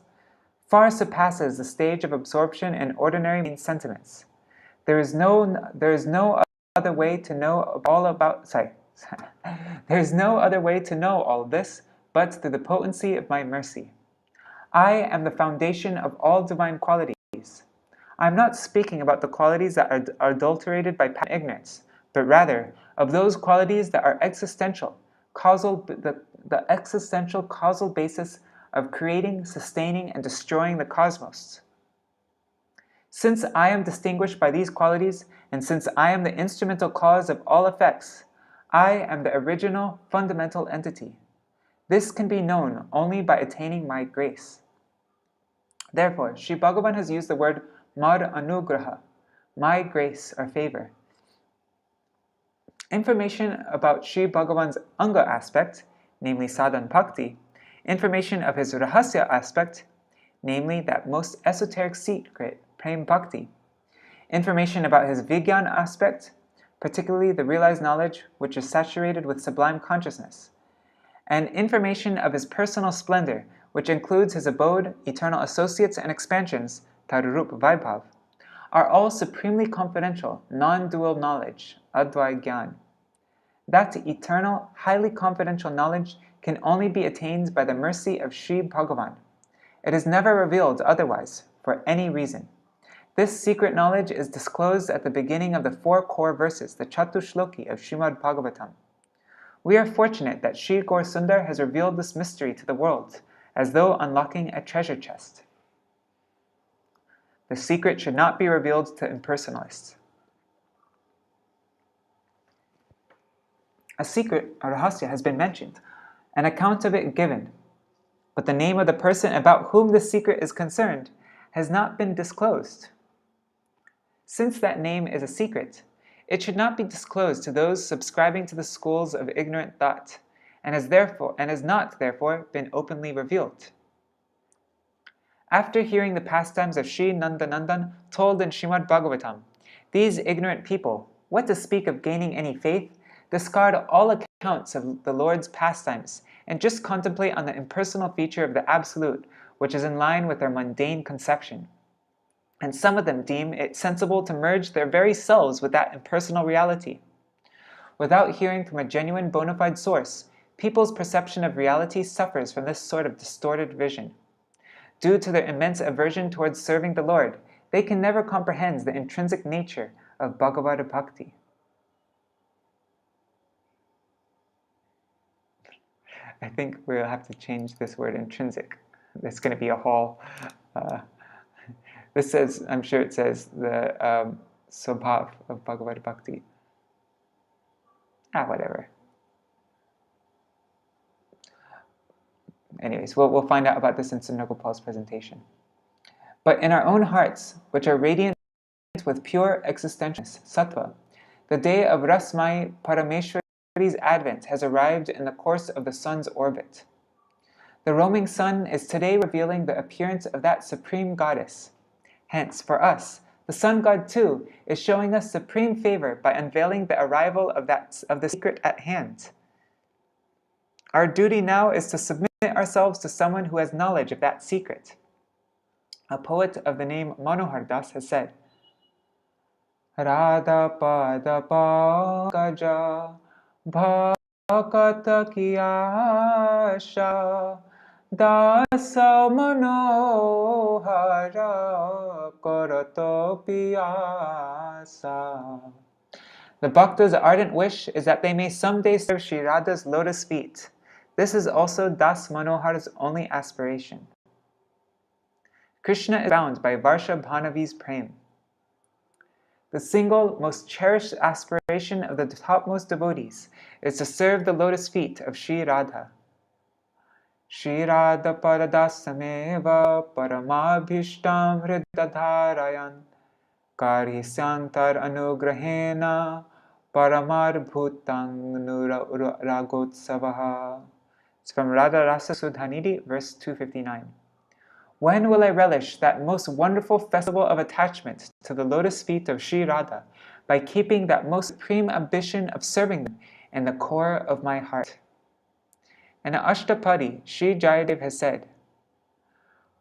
far surpasses the stage of absorption in ordinary mean sentiments. There is no other way to know all about. There is no other way to know all of this, but through the potency of my mercy. I am the foundation of all divine qualities. I am not speaking about the qualities that are adulterated by ignorance, but rather of those qualities that are existential, the existential causal basis of creating, sustaining, and destroying the cosmos. Since I am distinguished by these qualities, and since I am the instrumental cause of all effects, I am the original, fundamental entity. This can be known only by attaining my grace. Therefore, Sri Bhagavan has used the word Mar Anugraha, my grace or favor. Information about Sri Bhagavan's Anga aspect, namely Sadhan Bhakti, information of his Rahasya aspect, namely that most esoteric secret, Prem Bhakti, information about his Vigyan aspect, particularly the realized knowledge which is saturated with sublime consciousness, and information of his personal splendor, which includes his abode, eternal associates, and expansions, Tarurup Vaibhav, are all supremely confidential, non-dual knowledge, Advai Gyan. That eternal, highly confidential knowledge can only be attained by the mercy of Sri Bhagavan. It is never revealed otherwise, for any reason. This secret knowledge is disclosed at the beginning of the 4 core verses, the Chatushloki of Śrīmad Bhagavatam. We are fortunate that Sri Gaur Sundar has revealed this mystery to the world, as though unlocking a treasure chest. The secret should not be revealed to impersonalists. A secret, a rahasya, has been mentioned, an account of it given, but the name of the person about whom the secret is concerned has not been disclosed. Since that name is a secret, it should not be disclosed to those subscribing to the schools of ignorant thought, and has not therefore been openly revealed. After hearing the pastimes of Sri Nandanandan told in Śrīmad Bhagavatam, these ignorant people, what to speak of gaining any faith, discard all accounts of the Lord's pastimes and just contemplate on the impersonal feature of the Absolute, which is in line with their mundane conception. And some of them deem it sensible to merge their very selves with that impersonal reality. Without hearing from a genuine bona fide source, people's perception of reality suffers from this sort of distorted vision. Due to their immense aversion towards serving the Lord, they can never comprehend the intrinsic nature of Bhagavad Bhakti. I think we'll have to change this word intrinsic. There's going to be a whole This says, I'm sure it says, the Swabhav of Bhagavad Bhakti. Whatever. Anyways, we'll find out about this in Sundar Gopal's presentation. But in our own hearts, which are radiant with pure existentialness, sattva, the day of Rasmai Parameshwari's advent has arrived in the course of the sun's orbit. The roaming sun is today revealing the appearance of that supreme goddess. Hence, for us, the sun god too is showing us supreme favor by unveiling the arrival of the secret at hand. Our duty now is to submit ourselves to someone who has knowledge of that secret. A poet of the name Manohar Das has said, Radha pada pankaja bhakata ki asha dasa manohara karato piyasa. The Bhakta's ardent wish is that they may someday serve Śrī Rādha's lotus feet. This is also Das Manohar's only aspiration. Krishna is bound by Varsha Bhanavi's prem. The single most cherished aspiration of the topmost devotees is to serve the lotus feet of Śrī Rādhā. Śrī Rādhā paradasameva paramabhishtam hridadharayan kari santar anugrahena paramar bhutang nuragotsavaha. It's from Radha Rasa Sudhanidhi, verse 259. When will I relish that most wonderful festival of attachment to the lotus feet of Śrī Rādhā by keeping that most supreme ambition of serving them in the core of my heart? In Ashtapadi, Śrī Jayadev has said,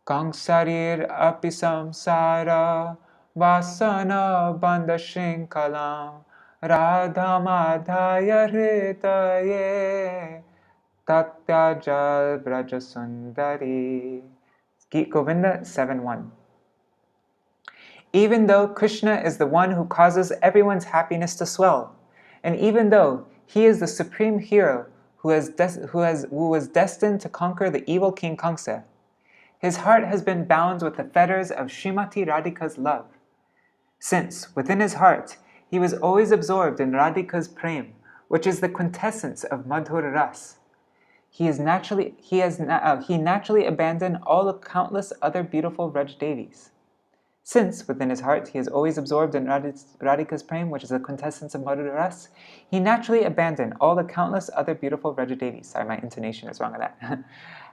Kangsarir api samsara vasana bandha shinkalam radha madhaya hritaye tatyajal braja sundari. Gita Govinda 7.1. Even though Krishna is the one who causes everyone's happiness to swell, and even though he is the supreme hero who was destined to conquer the evil king Kamsa, his heart has been bound with the fetters of Śrīmati Radhika's love. Since, within his heart, he was always absorbed in Radhika's prem, which is the quintessence of Madhur Ras. He naturally abandoned all the countless other beautiful Vraj-devis. Since, within his heart, he is always absorbed in Radhika's prem, which is the quintessence of Madhur Ras, he naturally abandoned all the countless other beautiful Vraj-devis. Sorry, my intonation is wrong on that.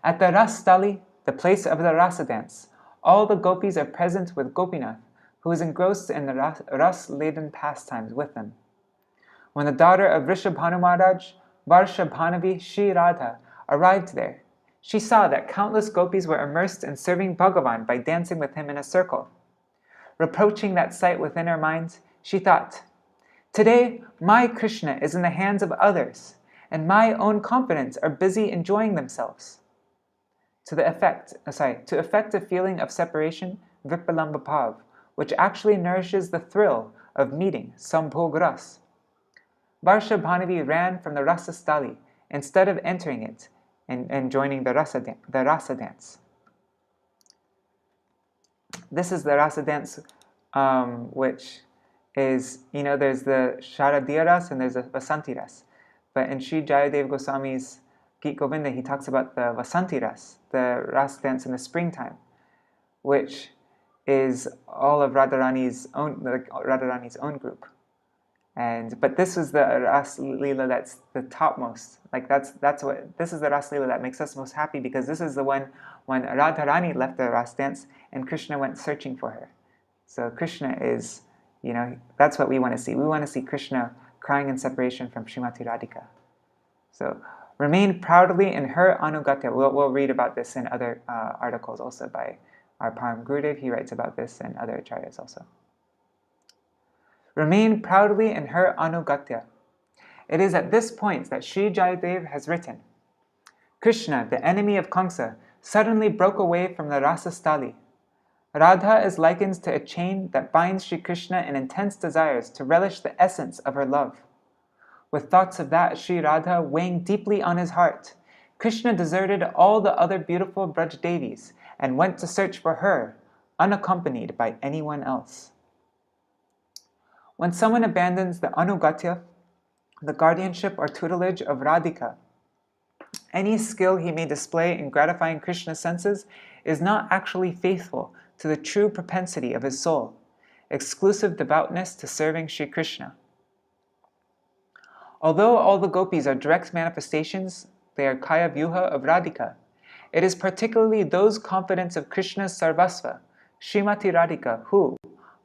At the Ras Stali, the place of the Rasa Dance, all the gopis are present with Gopinath, who is engrossed in the ras-laden pastimes with them. When the daughter of Rishabhanu Maharaj, Varsha Bhanavi Śrī Rādhā, arrived there, she saw that countless gopis were immersed in serving Bhagavan by dancing with him in a circle. Reproaching that sight within her mind, she thought, today my Krishna is in the hands of others, and my own confidants are busy enjoying themselves. To effect a feeling of separation, Vipalamba Bhav, which actually nourishes the thrill of meeting Sambhog Ras. Varsha Bhanavi ran from the Rasa Stali instead of entering it and joining the Rasa Dance. This is the Rasa Dance, which is, there's the Sharadiya Ras and there's the Vasanti Ras. But in Śrī Jayadev Goswami's Gita Govinda, he talks about the Vasanti Ras, the Rasa Dance in the springtime, which is all of Radharani's own group. But this is the Ras Leela that's the topmost. This is the Ras Leela that makes us most happy, because this is the one when Radharani left the Ras dance and Krishna went searching for her. So Krishna is, that's what we want to see. We want to see Krishna crying in separation from Śrīmati Radhika. So remain proudly in her anugatya. We'll read about this in other articles also by our Param Gurudev. He writes about this and other acharyas also. Remain proudly in her anugatya. It is at this point that Śrī Jayadev has written, Krishna, the enemy of Kamsa, suddenly broke away from the Rasa Stali. Radha is likened to a chain that binds Sri Krishna in intense desires to relish the essence of her love. With thoughts of that Śrī Rādhā weighing deeply on his heart, Krishna deserted all the other beautiful Braj-devis and went to search for her, unaccompanied by anyone else. When someone abandons the anugatya, the guardianship or tutelage of Radhika, any skill he may display in gratifying Krishna's senses is not actually faithful to the true propensity of his soul, exclusive devoutness to serving Sri Krishna. Although all the gopis are direct manifestations, they are kaya vyuha of Radhika, it is particularly those confidents of Krishna's sarvasva, Śrīmati Radhika, who,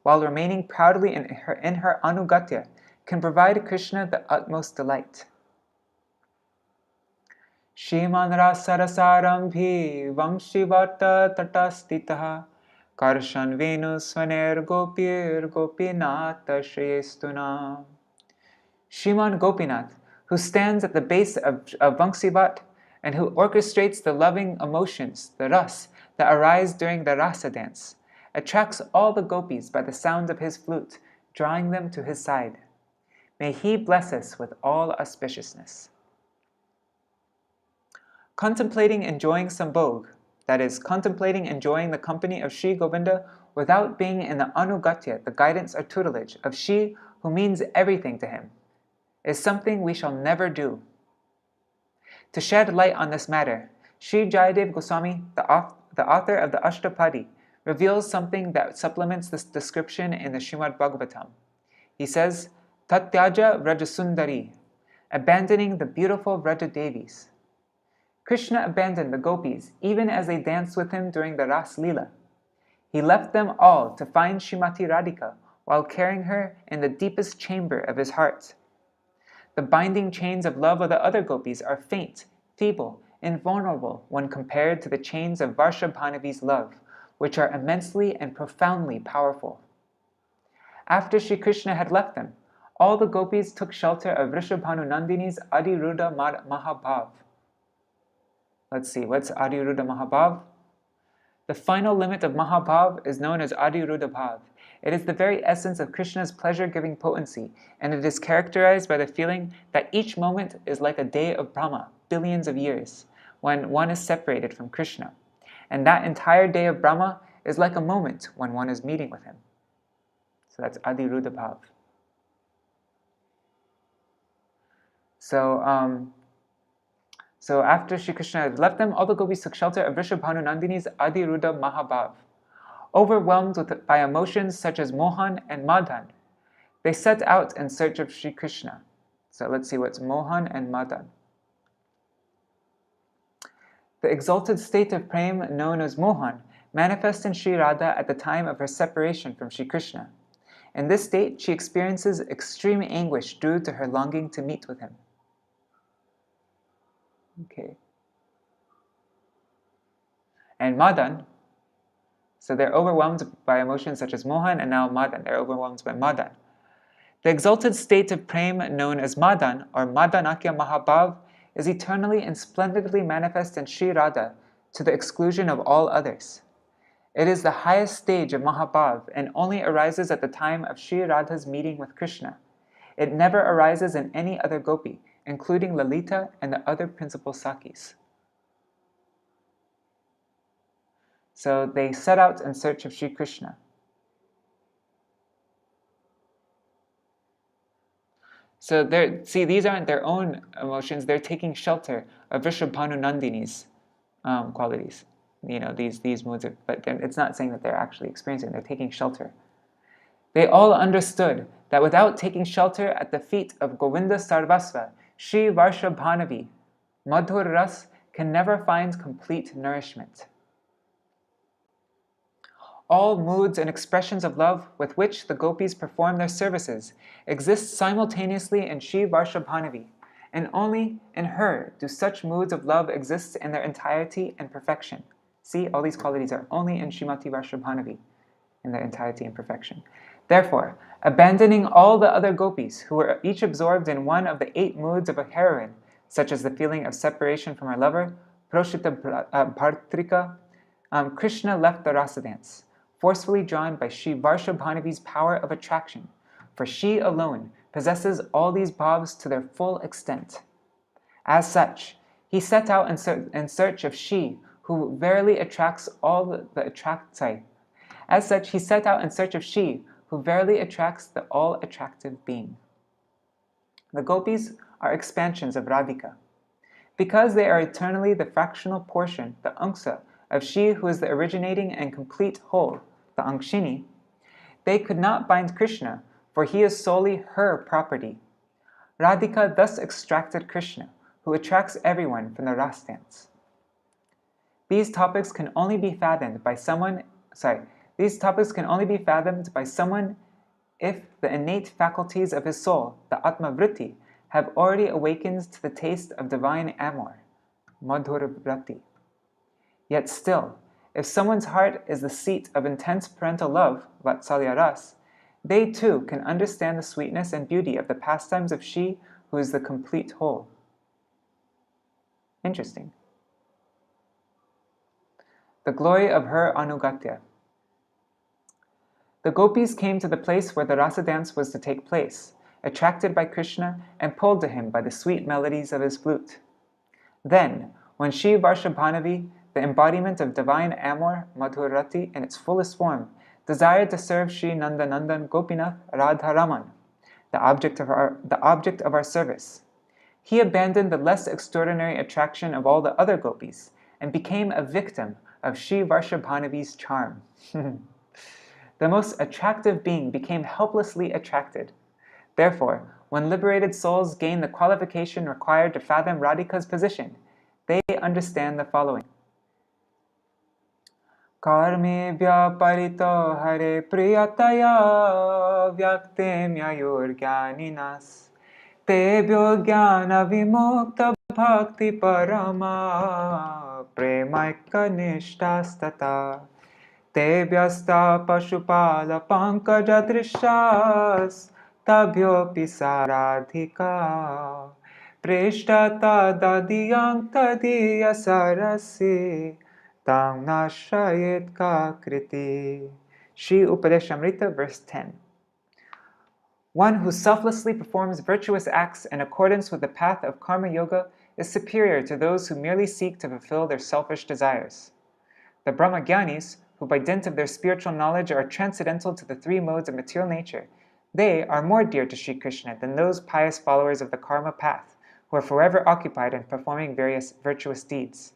while remaining proudly in her anugatya, can provide Krishna the utmost delight. Shriman rasarasarambhi vamshivarta tatastitaha karshan venu swaner gopir gopinata shriyestuna. Shriman Gopinath, who stands at the base of Vamsivat and who orchestrates the loving emotions, the ras, that arise during the Rasa Dance, attracts all the gopis by the sound of his flute, drawing them to his side. May he bless us with all auspiciousness. Contemplating enjoying sambhog, that is, contemplating enjoying the company of Sri Govinda without being in the anugatya, the guidance or tutelage of Sri, who means everything to him, is something we shall never do. To shed light on this matter, Sri Jayadeva Goswami, the author of the Ashtapadi, reveals something that supplements this description in the Śrīmad Bhagavatam. He says, Tatyaja Vrajasundari, abandoning the beautiful Vrajadevis. Krishna abandoned the gopis even as they danced with him during the Ras Lila. He left them all to find Śrīmati Radhika while carrying her in the deepest chamber of his heart. The binding chains of love of the other gopis are faint, feeble, invulnerable when compared to the chains of Varshabhanavi's love, which are immensely and profoundly powerful. After Sri Krishna had left them, all the gopis took shelter of Vrishabhanu Nandini's Adiruddha Mahabhav. Let's see, what's Adiruddha Mahabhav? The final limit of Mahabhav is known as Adiruddha Bhav. It is the very essence of Krishna's pleasure-giving potency, and it is characterized by the feeling that each moment is like a day of Brahma, billions of years, when one is separated from Krishna. And that entire day of Brahma is like a moment when one is meeting with him. So that's Adiruddha Bhav. So after Sri Krishna had left them, all the gopis took shelter of Vrishabhanu Nandini's Adiruddha Mahabhav. Overwhelmed by emotions such as Mohan and Madan, they set out in search of Sri Krishna. So let's see what's Mohan and Madan. The exalted state of prema known as Mohan manifests in Śrī Rādhā at the time of her separation from Sri Krishna. In this state, she experiences extreme anguish due to her longing to meet with him. Okay. And Madan, so they're overwhelmed by emotions such as Mohan and now Madan. They're overwhelmed by Madan. The exalted state of prema known as Madan or Madanakya Mahabhav is eternally and splendidly manifest in Śrī Rādhā to the exclusion of all others. It is the highest stage of Mahabhav and only arises at the time of Śrī Rādha's meeting with Krishna. It never arises in any other gopi, including Lalita and the other principal Sakis. So they set out in search of Sri Krishna. So these aren't their own emotions, they're taking shelter of Vrishabhanu Nandini's qualities. These moods but it's not saying that they're actually experiencing, they're taking shelter. They all understood that without taking shelter at the feet of Govinda Sarvasva, Shri Varshabhanavi, Madhur Ras can never find complete nourishment. All moods and expressions of love with which the gopis perform their services exist simultaneously in Shri Varshabhanavi, and only in her do such moods of love exist in their entirety and perfection. See, all these qualities are only in Śrīmati Varshabhanavi in their entirety and perfection. Therefore, abandoning all the other gopis who were each absorbed in one of the 8 moods of a heroine, such as the feeling of separation from her lover, Proshita Bhartrika, Krishna left the Rasa Dance, forcefully drawn by Shri Varshabhanavi's power of attraction, for she alone possesses all these bhavs to their full extent. As such, he set out in search of she, who verily attracts all the attractai, As such, he set out in search of Śrī, who verily attracts the all-attractive being. The gopis are expansions of Radhika. Because they are eternally the fractional portion, the angsa, of Śrī, who is the originating and complete whole, the angshini, they could not bind Krishna, for he is solely her property. Radhika thus extracted Krishna, who attracts everyone from the Rasa Dance. These topics can only be fathomed by someone if the innate faculties of his soul, the Atma Vritti, have already awakened to the taste of divine amor, Madhura Vritti. Yet still, if someone's heart is the seat of intense parental love, Vatsalya Ras, they too can understand the sweetness and beauty of the pastimes of Śrī, who is the complete whole. Interesting. The glory of her anugatya. The gopis came to the place where the Rasa dance was to take place, attracted by Krishna and pulled to him by the sweet melodies of his flute. Then, when Śrī Varshabhanavi, the embodiment of divine amor, Madhurati in its fullest form, desired to serve Śrī Nandanandan Gopinath Radharaman, the object of our service, he abandoned the less extraordinary attraction of all the other gopis and became a victim of Śrī Varshabhanavi's charm. The most attractive being became helplessly attracted. Therefore, when liberated souls gain the qualification required to fathom Radhika's position, they understand the following. Karme vyaparito hare priyataya vyaktem yayur jnaninas tebhyo jnana vimukta bhakti parama premaika nishtastata tebhyasta pashupala pankaja drishas tabhyopi saradhika preshtata dadiyang tadiya sarasi Tang nashayet ka kriti. Śrī Upadeshamrita, verse 10. One who selflessly performs virtuous acts in accordance with the path of karma yoga is superior to those who merely seek to fulfill their selfish desires. The Brahmagyanis, who by dint of their spiritual knowledge are transcendental to the three modes of material nature, they are more dear to Śrī Krishna than those pious followers of the karma path, who are forever occupied in performing various virtuous deeds.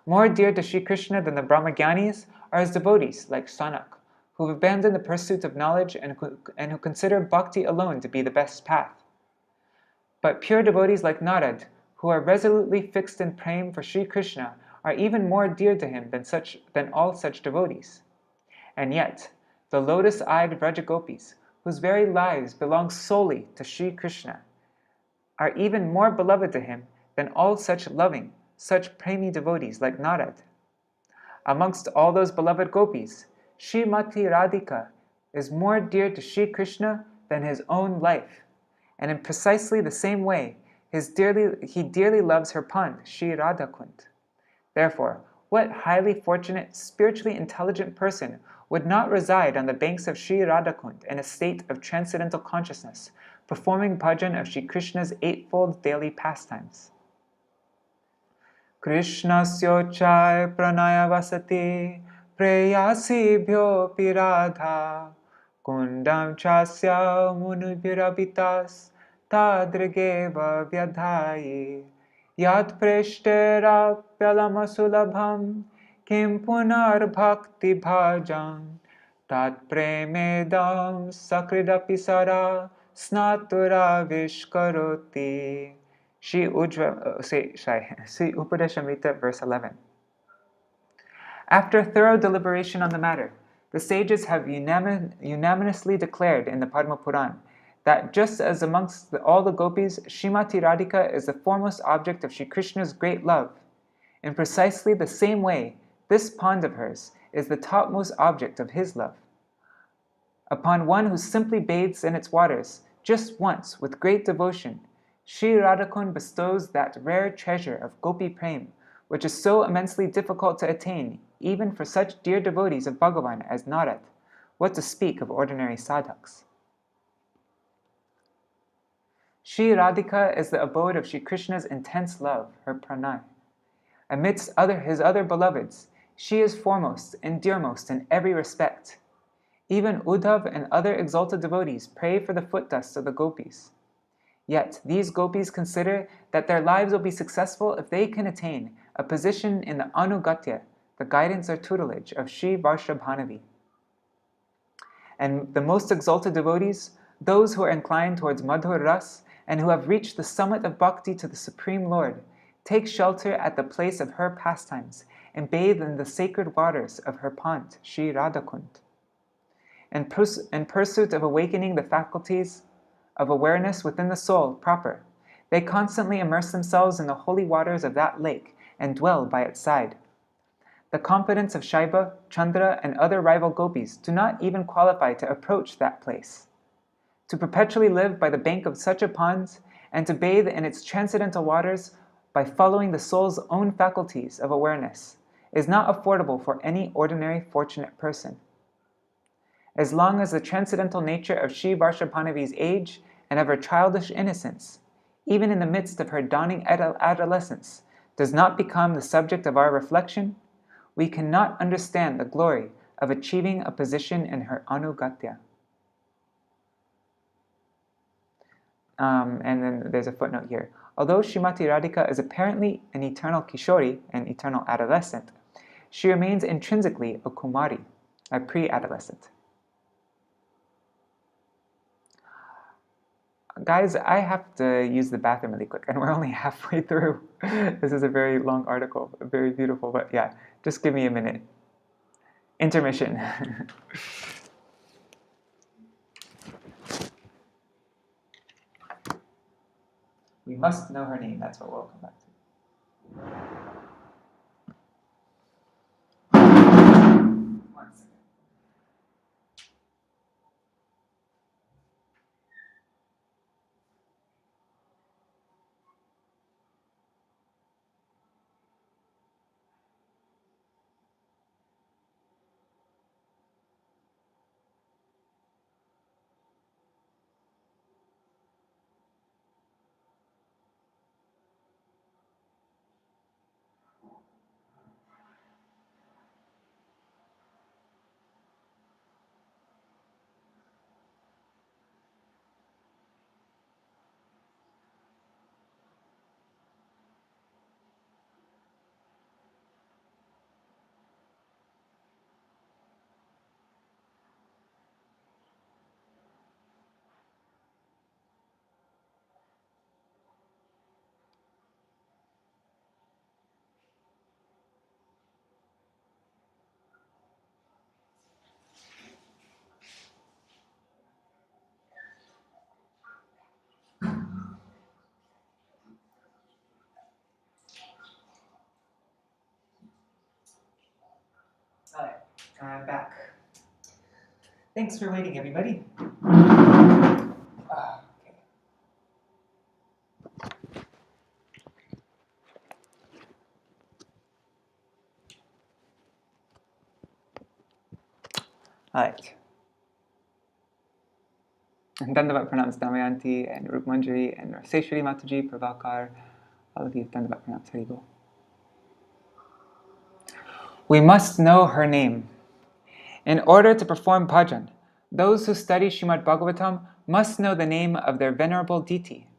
More dear to Śrī Krishna than the Brahmagyanis are his devotees like Sanak, who have abandoned the pursuit of knowledge and who consider bhakti alone to be the best path. But pure devotees like Narada, who are resolutely fixed in praying for Śrī Krishna, are even more dear to him than all such devotees. And yet, the lotus-eyed Vrajagopis, whose very lives belong solely to Śrī Krishna, are even more beloved to him than all such loving, such premi devotees like Narada. Amongst all those beloved gopis, Śrīmati Radhika is more dear to Śrī Krishna than his own life, and in precisely the same way, he dearly loves her pond, Śrī Rādhā. Therefore, what highly fortunate, spiritually intelligent person would not reside on the banks of Śrī Rādhā in a state of transcendental consciousness, performing bhajan of Śrī Krishna's eightfold daily pastimes? Krishnasyochai pranaya vasati preyasibhyo piradha kundam chasya munubhirabitas tadrigeva vyadhayi yad preshterapyalamasulabham kim punar bhakti bhajan tat premedam sakridapi sara snatura vishkaroti. Śrī Upadeshamrita, verse 11. After thorough deliberation on the matter, the sages have unanimously declared in the Padma Purana that just as amongst all the gopis, Śrīmati Radhika is the foremost object of Śrī Krishna's great love, in precisely the same way, this pond of hers is the topmost object of his love. Upon one who simply bathes in its waters, just once, with great devotion, Śrī Rādhā bestows that rare treasure of Gopi Prem, which is so immensely difficult to attain, even for such dear devotees of Bhagavan as Narada, what to speak of ordinary sadhaks. Śrī Rādhika is the abode of Śrī Krishna's intense love, her pranay. Amidst his other beloveds, She is foremost and dearmost in every respect. Even Uddhav and other exalted devotees pray for the foot dust of the gopis. Yet these gopis consider that their lives will be successful if they can attain a position in the Anugatya, the guidance or tutelage of Sri Vārshabhanavi. And the most exalted devotees, those who are inclined towards Madhur Ras and who have reached the summit of bhakti to the Supreme Lord, take shelter at the place of her pastimes and bathe in the sacred waters of her pond, Śrī Rādhā. In pursuit of awakening the faculties of awareness within the soul proper, they constantly immerse themselves in the holy waters of that lake and dwell by its side. The confidants of Shaiba, Chandra, and other rival gopis do not even qualify to approach that place. To perpetually live by the bank of such a pond and to bathe in its transcendental waters by following the soul's own faculties of awareness is not affordable for any ordinary fortunate person. As long as the transcendental nature of Sri Vārshabhanavi's age and of her childish innocence, even in the midst of her dawning adolescence, does not become the subject of our reflection, we cannot understand the glory of achieving a position in her Anugatya. And then there's a footnote here. Although Śrīmati Radhika is apparently an eternal Kishori, an eternal adolescent, she remains intrinsically a Kumari, a pre-adolescent. Guys, I have to use the bathroom really quick, and we're only halfway through. This is a very long article, very beautiful, but yeah, just give me a minute. Intermission. We must know her name, that's what we'll come back to. 1 second. Alright, I'm back. Thanks for waiting, everybody. Okay. Alright. Dandavat pranams Damayanti and Rukmanjari and Raseshwari Mataji, Pravakar. All of you, Dandavat pranams, Haribol. We must know her name. In order to perform bhajan, those who study Śrīmad Bhagavatam must know the name of their venerable deity,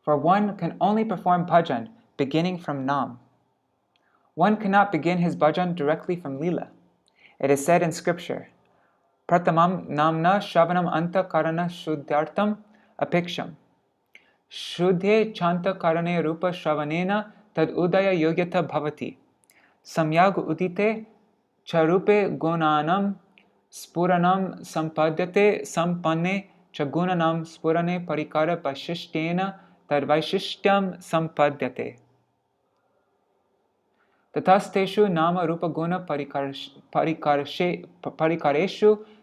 for one can only perform bhajan beginning from Nam. One cannot begin his bhajan directly from Lila. It is said in scripture, Pratamam namna shavanam anta karana shuddhartam apiksham. Shuddhe chanta karane rupa shravanena tad udaya yogyata bhavati. Samyag udite charupe gunanam spuranam sampadyate sampanne chagunanam spurane parikara vaishishtena tad vaishishyam sampadyate. Tatasteshu nama rupa guna parikareshu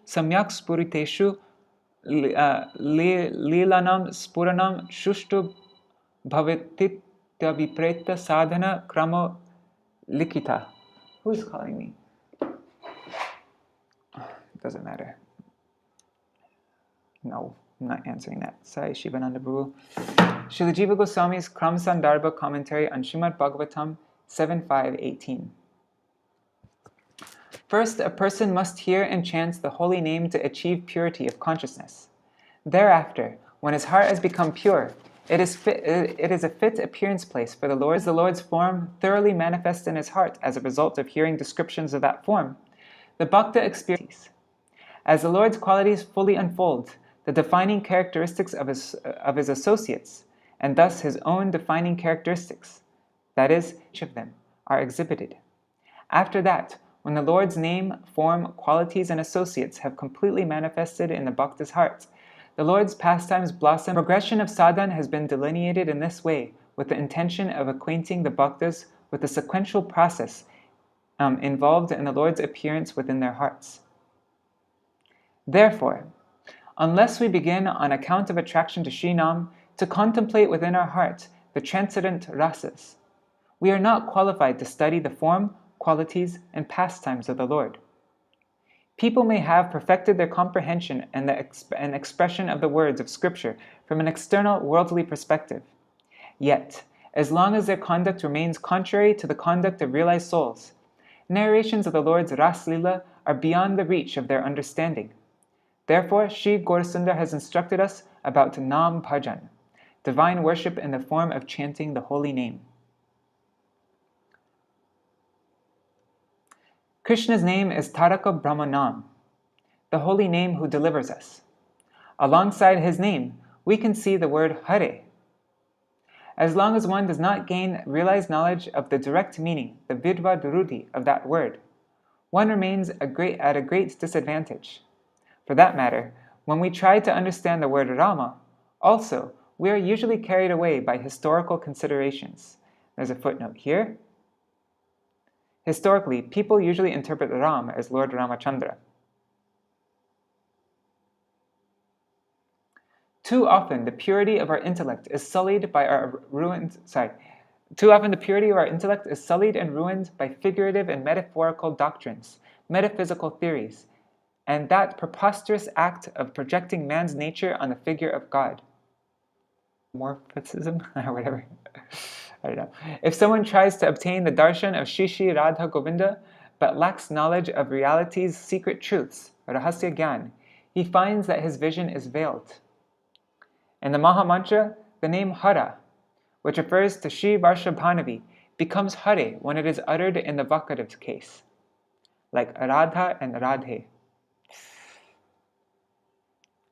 samyak spuriteshu lilanam spuranam shushtu bhavetitya vipreta sadhana kramo likita. Who's calling me? Doesn't matter. No, I'm not answering that. Sai Shivananda Prabhu. Srila Jiva Goswami's Kram Sandarbha commentary on Śrīmad Bhagavatam 7.5.18. First, a person must hear and chant the holy name to achieve purity of consciousness. Thereafter, when his heart has become pure, it is a fit appearance place for the Lord's form thoroughly manifest in his heart as a result of hearing descriptions of that form. The Bhakta experience. As the Lord's qualities fully unfold, the defining characteristics of his associates, and thus his own defining characteristics, that is, each of them, are exhibited. After that, when the Lord's name, form, qualities, and associates have completely manifested in the Bhakta's heart, the Lord's pastimes blossom. Progression of sadhana has been delineated in this way with the intention of acquainting the Bhaktas with the sequential process involved in the Lord's appearance within their hearts. Therefore, unless we begin on account of attraction to Śrī Nam to contemplate within our heart the transcendent rasas, we are not qualified to study the form, qualities, and pastimes of the Lord. People may have perfected their comprehension and expression of the words of Scripture from an external worldly perspective. Yet, as long as their conduct remains contrary to the conduct of realized souls, narrations of the Lord's Ras Lila are beyond the reach of their understanding. Therefore, Śrī Gaurasundar has instructed us about Nam Bhajan, divine worship in the form of chanting the holy name. Krishna's name is Taraka Brahmanam, the holy name who delivers us. Alongside his name, we can see the word Hare. As long as one does not gain realized knowledge of the direct meaning, the vidva durudhi of that word, one remains at a great disadvantage. For that matter, when we try to understand the word Rama, also, we are usually carried away by historical considerations. There's a footnote here. Historically, people usually interpret Ram as Lord Ramachandra. Too often, the purity of our intellect is sullied and ruined by figurative and metaphorical doctrines, metaphysical theories, and that preposterous act of projecting man's nature on the figure of God. Morphism or whatever. I don't know. If someone tries to obtain the darshan of Śrī Rādhā Govinda but lacks knowledge of reality's secret truths, rahasya gyan, he finds that his vision is veiled. In the Maha Mantra, the name Hara, which refers to Śrī Varshabhanavi, becomes Hare when it is uttered in the vocative case, like Radha and Radhe.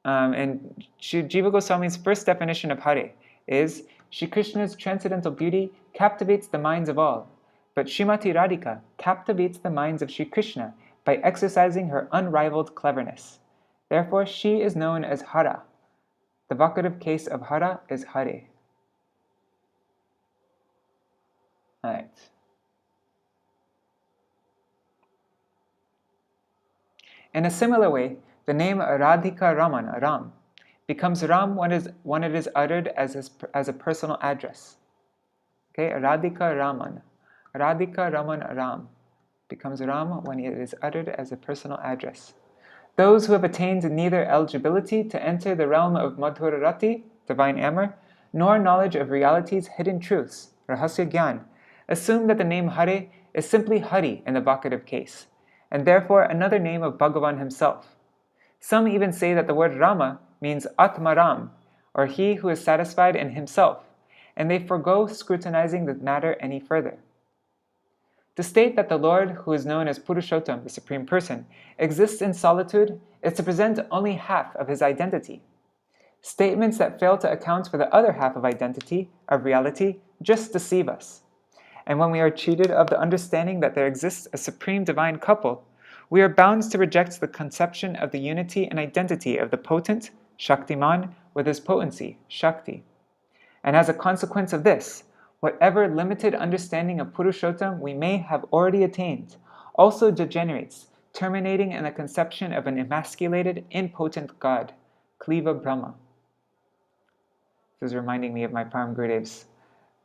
And Jiva Goswami's first definition of Hare is, Shri Krishna's transcendental beauty captivates the minds of all, but Śrīmati Radhika captivates the minds of Shri Krishna by exercising her unrivaled cleverness. Therefore, she is known as Hara. The vocative case of Hara is Hare. Alright. In a similar way, the name Radhika Raman, Ram, becomes Ram when it is uttered as a personal address. Okay, Radhika Raman. Radhika Raman Ram becomes Ram when it is uttered as a personal address. Those who have attained neither eligibility to enter the realm of Madhurarati, divine amor, nor knowledge of reality's hidden truths, rahasya gyan, assume that the name Hare is simply Hari in the vocative case, and therefore another name of Bhagavan himself. Some even say that the word Rama means Atmaram, or he who is satisfied in himself, and they forego scrutinizing the matter any further. To state that the Lord, who is known as Purushottam, the Supreme Person, exists in solitude is to present only half of his identity. Statements that fail to account for the other half of identity, of reality, just deceive us. And when we are cheated of the understanding that there exists a supreme divine couple, we are bound to reject the conception of the unity and identity of the potent, Shaktiman, with his potency, Shakti. And as a consequence of this, whatever limited understanding of Purushottam we may have already attained also degenerates, terminating in the conception of an emasculated, impotent God, Kliva Brahma. This is reminding me of my Param Gurudev's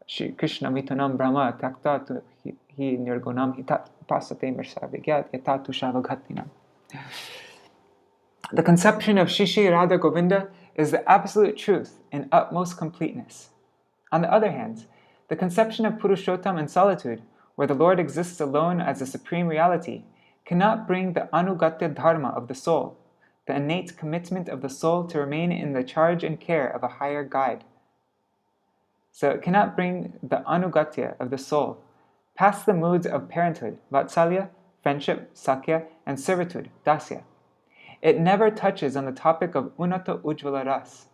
Shri Krishna Mitunam Brahma Takta tu hi nirgunam hitat pasate mirsavigyat yatatu shavaghatinam. The conception of Śrī Rādhā Govinda is the absolute truth in utmost completeness. On the other hand, the conception of Purushottam in solitude, where the Lord exists alone as the supreme reality, cannot bring the anugatya dharma of the soul, the innate commitment of the soul to remain in the charge and care of a higher guide. So it cannot bring the anugatya of the soul past the moods of parenthood, vatsalya, friendship, sakya, and servitude, dasya. It never touches on the topic of unnata ujjvala ras.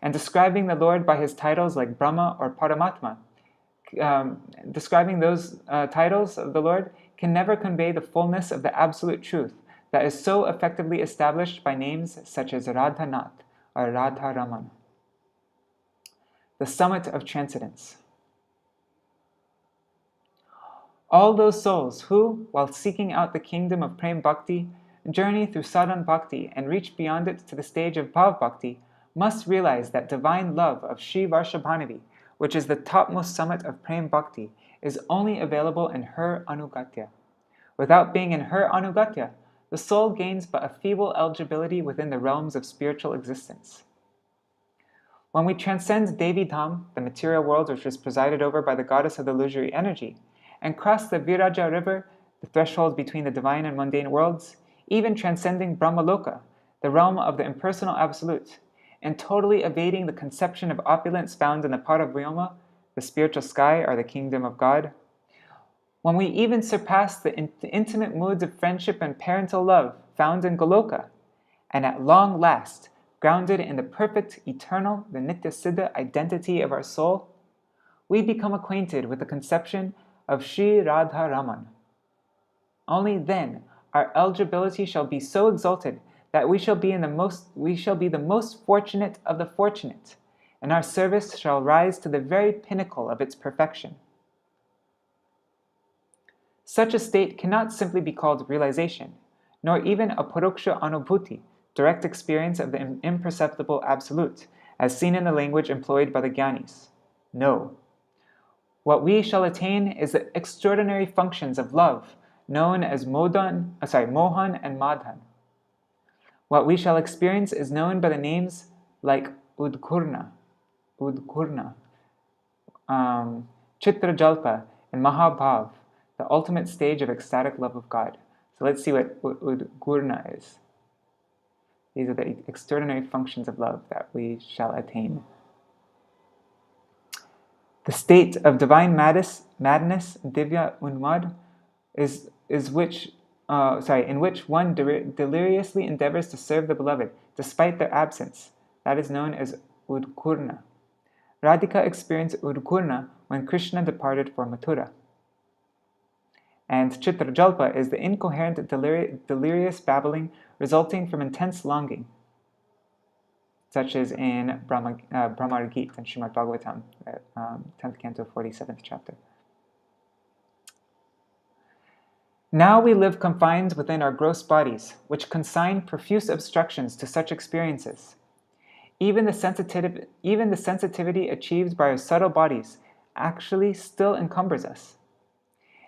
And describing the Lord by his titles like Brahma or Paramatma, describing those titles of the Lord can never convey the fullness of the absolute truth that is so effectively established by names such as Radhanath or Radha-Raman. The summit of transcendence. All those souls who, while seeking out the kingdom of Prem Bhakti, journey through Sadhan Bhakti and reach beyond it to the stage of Bhav Bhakti, must realize that divine love of Śrī Vārshabhānavi, which is the topmost summit of Prem Bhakti, is only available in her Anugatya. Without being in her Anugatya, the soul gains but a feeble eligibility within the realms of spiritual existence. When we transcend Devi Dham, the material world which is presided over by the goddess of the illusory energy, and cross the Viraja river, the threshold between the divine and mundane worlds, even transcending Brahmaloka, the realm of the impersonal absolute, and totally evading the conception of opulence found in the Paravyoma, the spiritual sky or the kingdom of God, when we even surpass the intimate moods of friendship and parental love found in Goloka, and at long last, grounded in the perfect, eternal, the Nitya Siddha identity of our soul, we become acquainted with the conception of Śrī Rādhā Raman. Only then our eligibility shall be so exalted that we shall be the most fortunate of the fortunate, and our service shall rise to the very pinnacle of its perfection. Such a state cannot simply be called realization, nor even a paroksha anubhuti, direct experience of the imperceptible absolute, as seen in the language employed by the Jnanis. No. What we shall attain is the extraordinary functions of love, known as Mohan and Madhan. What we shall experience is known by the names like Udghurna, Chitrajalpa, and Mahabhav, the ultimate stage of ecstatic love of God. So let's see what Udghurna is. These are the extraordinary functions of love that we shall attain. The state of divine madness, divya unmad, in which one deliriously endeavors to serve the beloved despite their absence. That is known as Udghurna. Radhika experienced Udghurna when Krishna departed for Mathura. And Chitrajalpa is the incoherent, delirious babbling resulting from intense longing, such as in Brahma Gita and Śrīmad Bhagavatam, 10th canto, 47th chapter. Now we live confined within our gross bodies, which consign profuse obstructions to such experiences. Even the sensitivity achieved by our subtle bodies actually still encumbers us.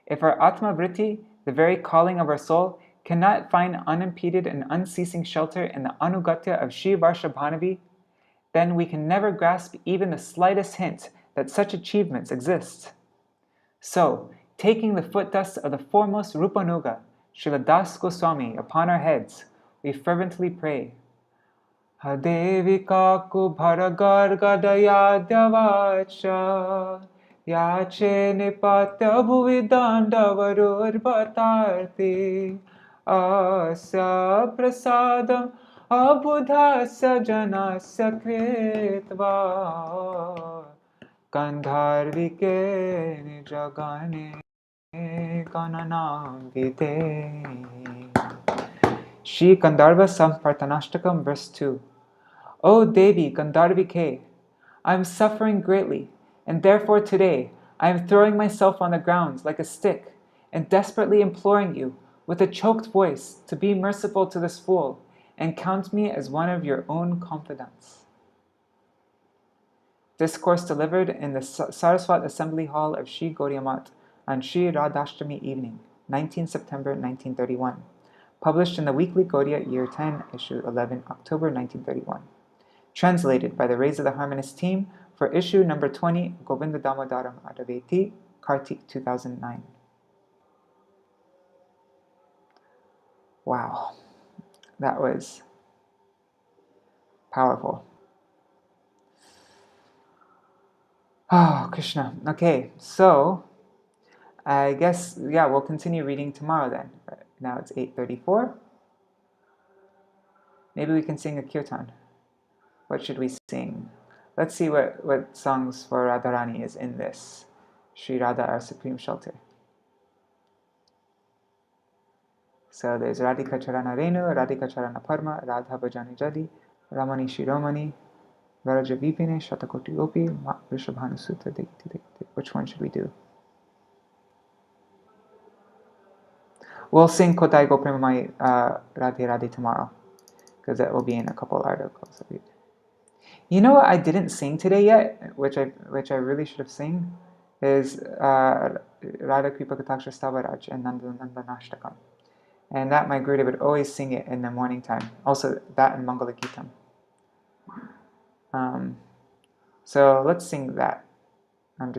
If our Atma Vritti, the very calling of our soul, cannot find unimpeded and unceasing shelter in the Anugatya of Śrī Vārshabhānavi, then we can never grasp even the slightest hint that such achievements exist. So, taking the foot dust of the foremost Rupanuga, Śrīla Das Goswami, upon our heads, we fervently pray, Hadevika kubharagar gadaya davacha yache nipatya bhuvidanda varur bhatarti asya prasadam abudhasya janasya kritva gandharvike nijagane gananangite. Shri Gandharva Sampartanashtakam, verse 2. O Devi Gandharvike, I am suffering greatly, and therefore today I am throwing myself on the ground like a stick and desperately imploring you with a choked voice to be merciful to this fool and count me as one of your own confidants. Discourse delivered in the Sarasvatī Assembly Hall of Śrī Gauḍīya Maṭha on Śrī Rādhāṣṭamī evening, 19 September 1931. Published in the Weekly Gaudiya, Year 10, Issue 11, October 1931. Translated by the Rays of the Harmonist team for issue number 20, Govinda Damodaram Adaveti, Kartik 2009. Wow, that was powerful. Oh, Krishna. Okay, so I guess, yeah, we'll continue reading tomorrow then. Now it's 8:34. Maybe we can sing a kirtan. What should we sing? Let's see what songs for Radharani is in this. Śrī Rādhā, our supreme shelter. So there's Radhika Charana Renu, Radhika Charana Parma, Radha Bhajani Jadi, Ramani Shiromani, Varaja Vipine, Shatakoti Gopi, Vrishabhanu Sutta Dekiti. Which one should we do? We'll sing Kotai Gopramamai Radhe Radhe tomorrow, because that will be in a couple articles. You know what I didn't sing today yet, which I really should have sung, is Radha Kripa Kataksha Stavaraj and Nandanashtakam. And that my Gurudev would always sing it in the morning time. Also that and Mangala Gitam. So let's sing that. I'm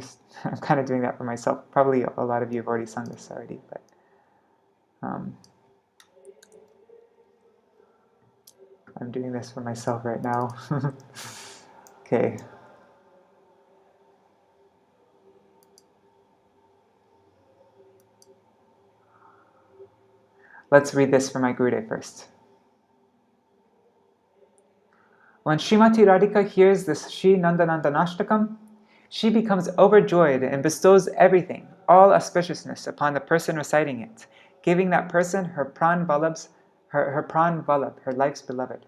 kind of doing that for myself. Probably a lot of you have already sung this already, but I'm doing this for myself right now. Okay. Let's read this for my Gurudev first. When Śrīmati Radhika hears this Śrī Nandanandanashtakam, she becomes overjoyed and bestows everything, all auspiciousness, upon the person reciting it, giving that person her pran vallabh, her life's beloved.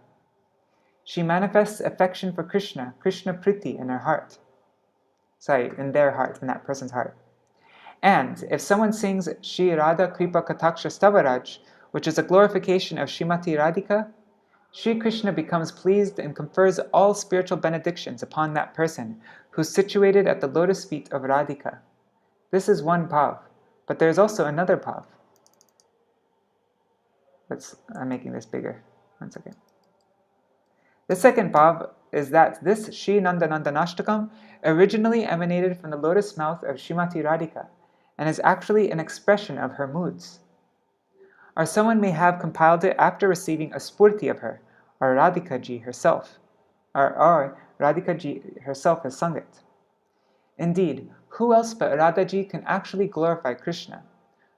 She manifests affection for Krishna priti in her heart. In their heart, in that person's heart. And if someone sings Śrī Rādhā Kripa Kataksha Stavaraj, which is a glorification of Śrīmati Radhika, Sri Krishna becomes pleased and confers all spiritual benedictions upon that person who's situated at the lotus feet of Radhika. This is one bhav, but there is also another bhav. I'm making this bigger. One second. The second bhav is that this Śrī Nandanandanashtakam originally emanated from the lotus mouth of Śrīmati Radhika and is actually an expression of her moods. Or someone may have compiled it after receiving a spurti of her, or Radhika ji herself, or Radhika ji herself has sung it. Indeed, who else but Radha ji can actually glorify Krishna?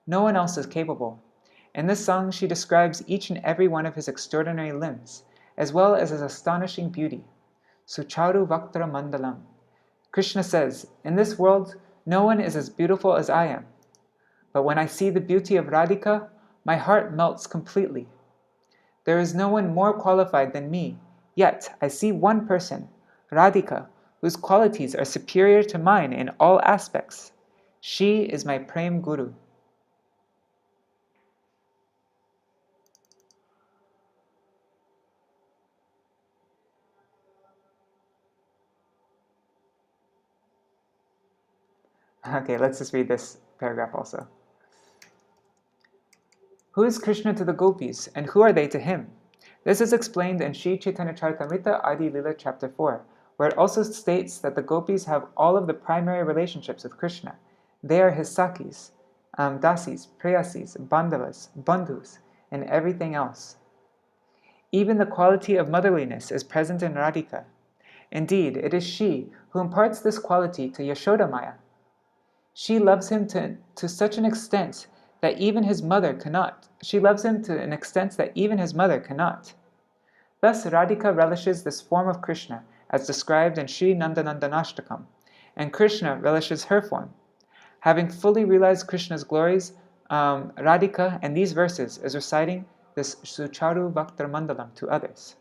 No one else is capable. In this song, she describes each and every one of his extraordinary limbs, as well as his astonishing beauty. Sucharu Vaktra Mandalam. Krishna says, in this world, no one is as beautiful as I am. But when I see the beauty of Radhika, my heart melts completely. There is no one more qualified than me, yet I see one person, Radhika, whose qualities are superior to mine in all aspects. She is my Prem Guru. Okay, let's just read this paragraph also. Who is Krishna to the gopis, and who are they to him? This is explained in Śrī Chaitanya Charitamrita Adi Lila Chapter 4, where it also states that the gopis have all of the primary relationships with Krishna. They are his sakis, dasis, preyasis, bandhavas, bandhus, and everything else. Even the quality of motherliness is present in Radhika. Indeed, it is she who imparts this quality to Yashoda Maya. She loves him to such an extent that even his mother cannot. She loves him to an extent that even his mother cannot. Thus, Radhika relishes this form of Krishna, as described in Śrī Nandanandanashtakam, and Krishna relishes her form. Having fully realized Krishna's glories, Radhika, in these verses, is reciting this Sucharu Vaktra Mandalam to others.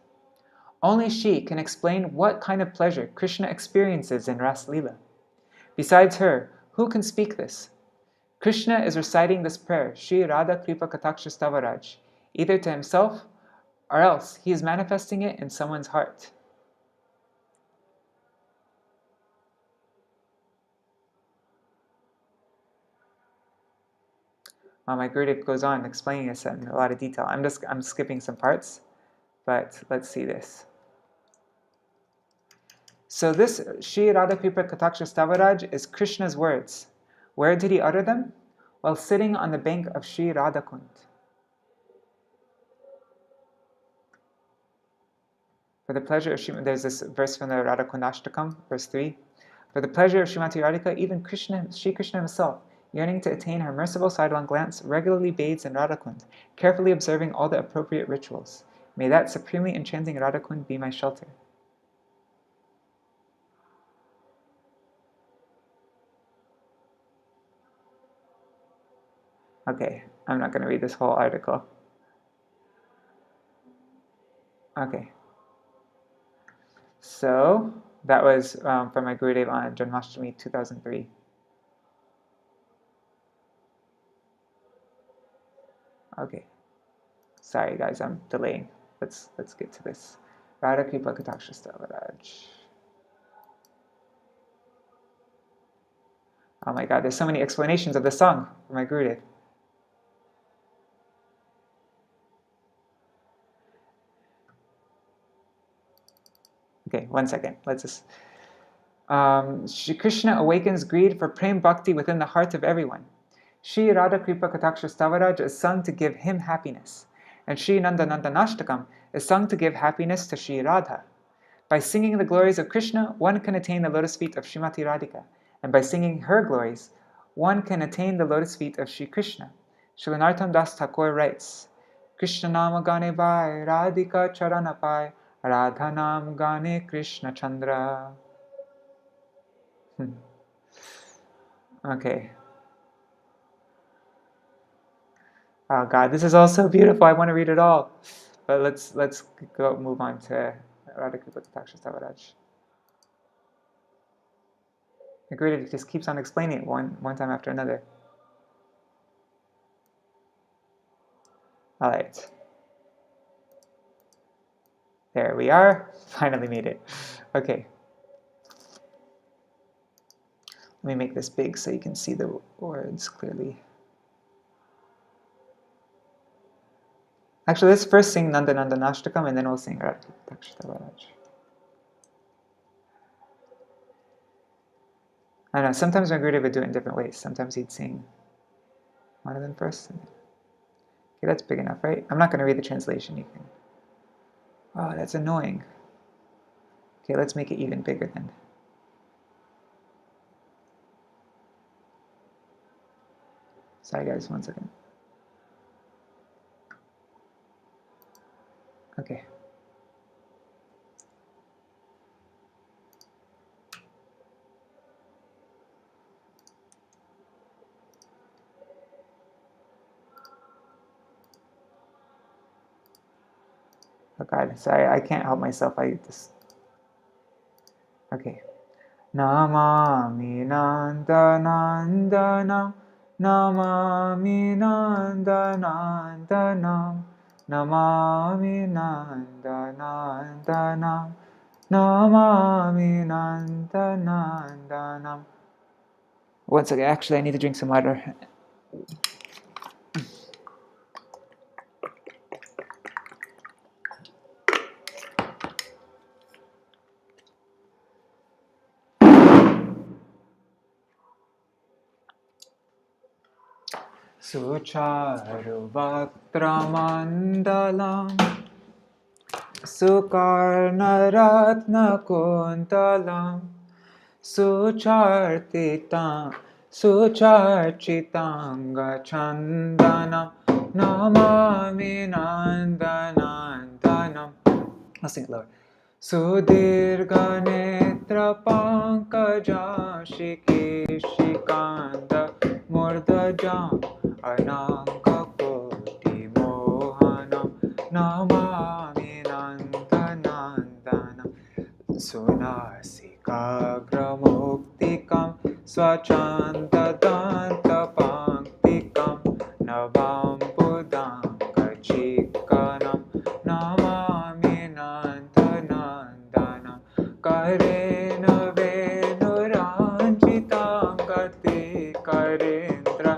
Only she can explain what kind of pleasure Krishna experiences in Ras Lila. Besides her, who can speak this? Krishna is reciting this prayer, Śrī Rādhā Kripa Kataksha Stavaraj, either to himself, or else he is manifesting it in someone's heart. My Gurudev goes on explaining this in a lot of detail. I'm skipping some parts, but let's see this. So this Śrī Rādhā Kripa Kataksha Stavaraj is Krishna's words. Where did he utter them? While sitting on the bank of Śrī Radhakund. For the pleasure of Śrīmati, there's this verse from the Radha-kundaśtakam, verse 3. For the pleasure of Śrīmati Radhika, even Shri Krishna himself, yearning to attain her merciful sidelong glance, regularly bathes in Radhakund, carefully observing all the appropriate rituals. May that supremely enchanting Radhakund be my shelter. Okay, I'm not going to read this whole article. Okay. So, that was from my Gurudev on Janmashtami 2003. Okay. Sorry guys, I'm delaying. Let's get to this. Radha Kripa Kataksha Stavaraj. Oh my god, there's so many explanations of the song from my Gurudev. Okay, 1 second. Let's just... Shri Krishna awakens greed for prem bhakti within the heart of everyone. Śrī Rādhā Kripa Kataksha Stavaraj is sung to give him happiness, and Śrī Nandanandanashtakam is sung to give happiness to Śrī Rādhā. By singing the glories of Krishna, one can attain the lotus feet of Śrīmati Radhika, and by singing her glories, one can attain the lotus feet of Śrī Krishna. Śrīla Narottam Das Thakur writes, Krishna nama gane bhai, Radhika charana pai, Radha nam gane Krishna Chandra. Okay. Oh God, this is all so beautiful. I want to read it all, but let's go move on to Radha Kripa Kataksha Stavaraj. The Gurudev just keeps on explaining it one time after another. All right. There we are. Finally made it. Okay. Let me make this big so you can see the words clearly. Actually, let's first sing Nandanandanashtakam and then we'll sing Radha Kripa Kataksha Stavaraj. I don't know, sometimes my Gurudev would do it in different ways. Sometimes he'd sing one of them first. Okay, that's big enough, right? I'm not going to read the translation. You can... Oh, that's annoying. Okay, let's make it even bigger then. Sorry guys, 1 second. Okay. Oh God, sorry, I can't help myself. I just... Okay. Namami Nandanandanam, Namami Nandanandanam, Namami Nandanandanam, Namami Nandanandanam. 1 second, actually I need to drink some water. Sucharu Vaktramandalam Sukarnaratna Kuntalam Sucharchitanga Chandanam Namami Nandanandanam. I'll sing it lower. Sudirga Netra Pankaja Shikishikanda Murdajam Ananga Koti Mohanam Namami Nandanandanam Sunasikagram Swachandadanta Panktikam Navam Buddham Kachikanam Namami Nandanandanam Karena Venuranjitam Gati Karendra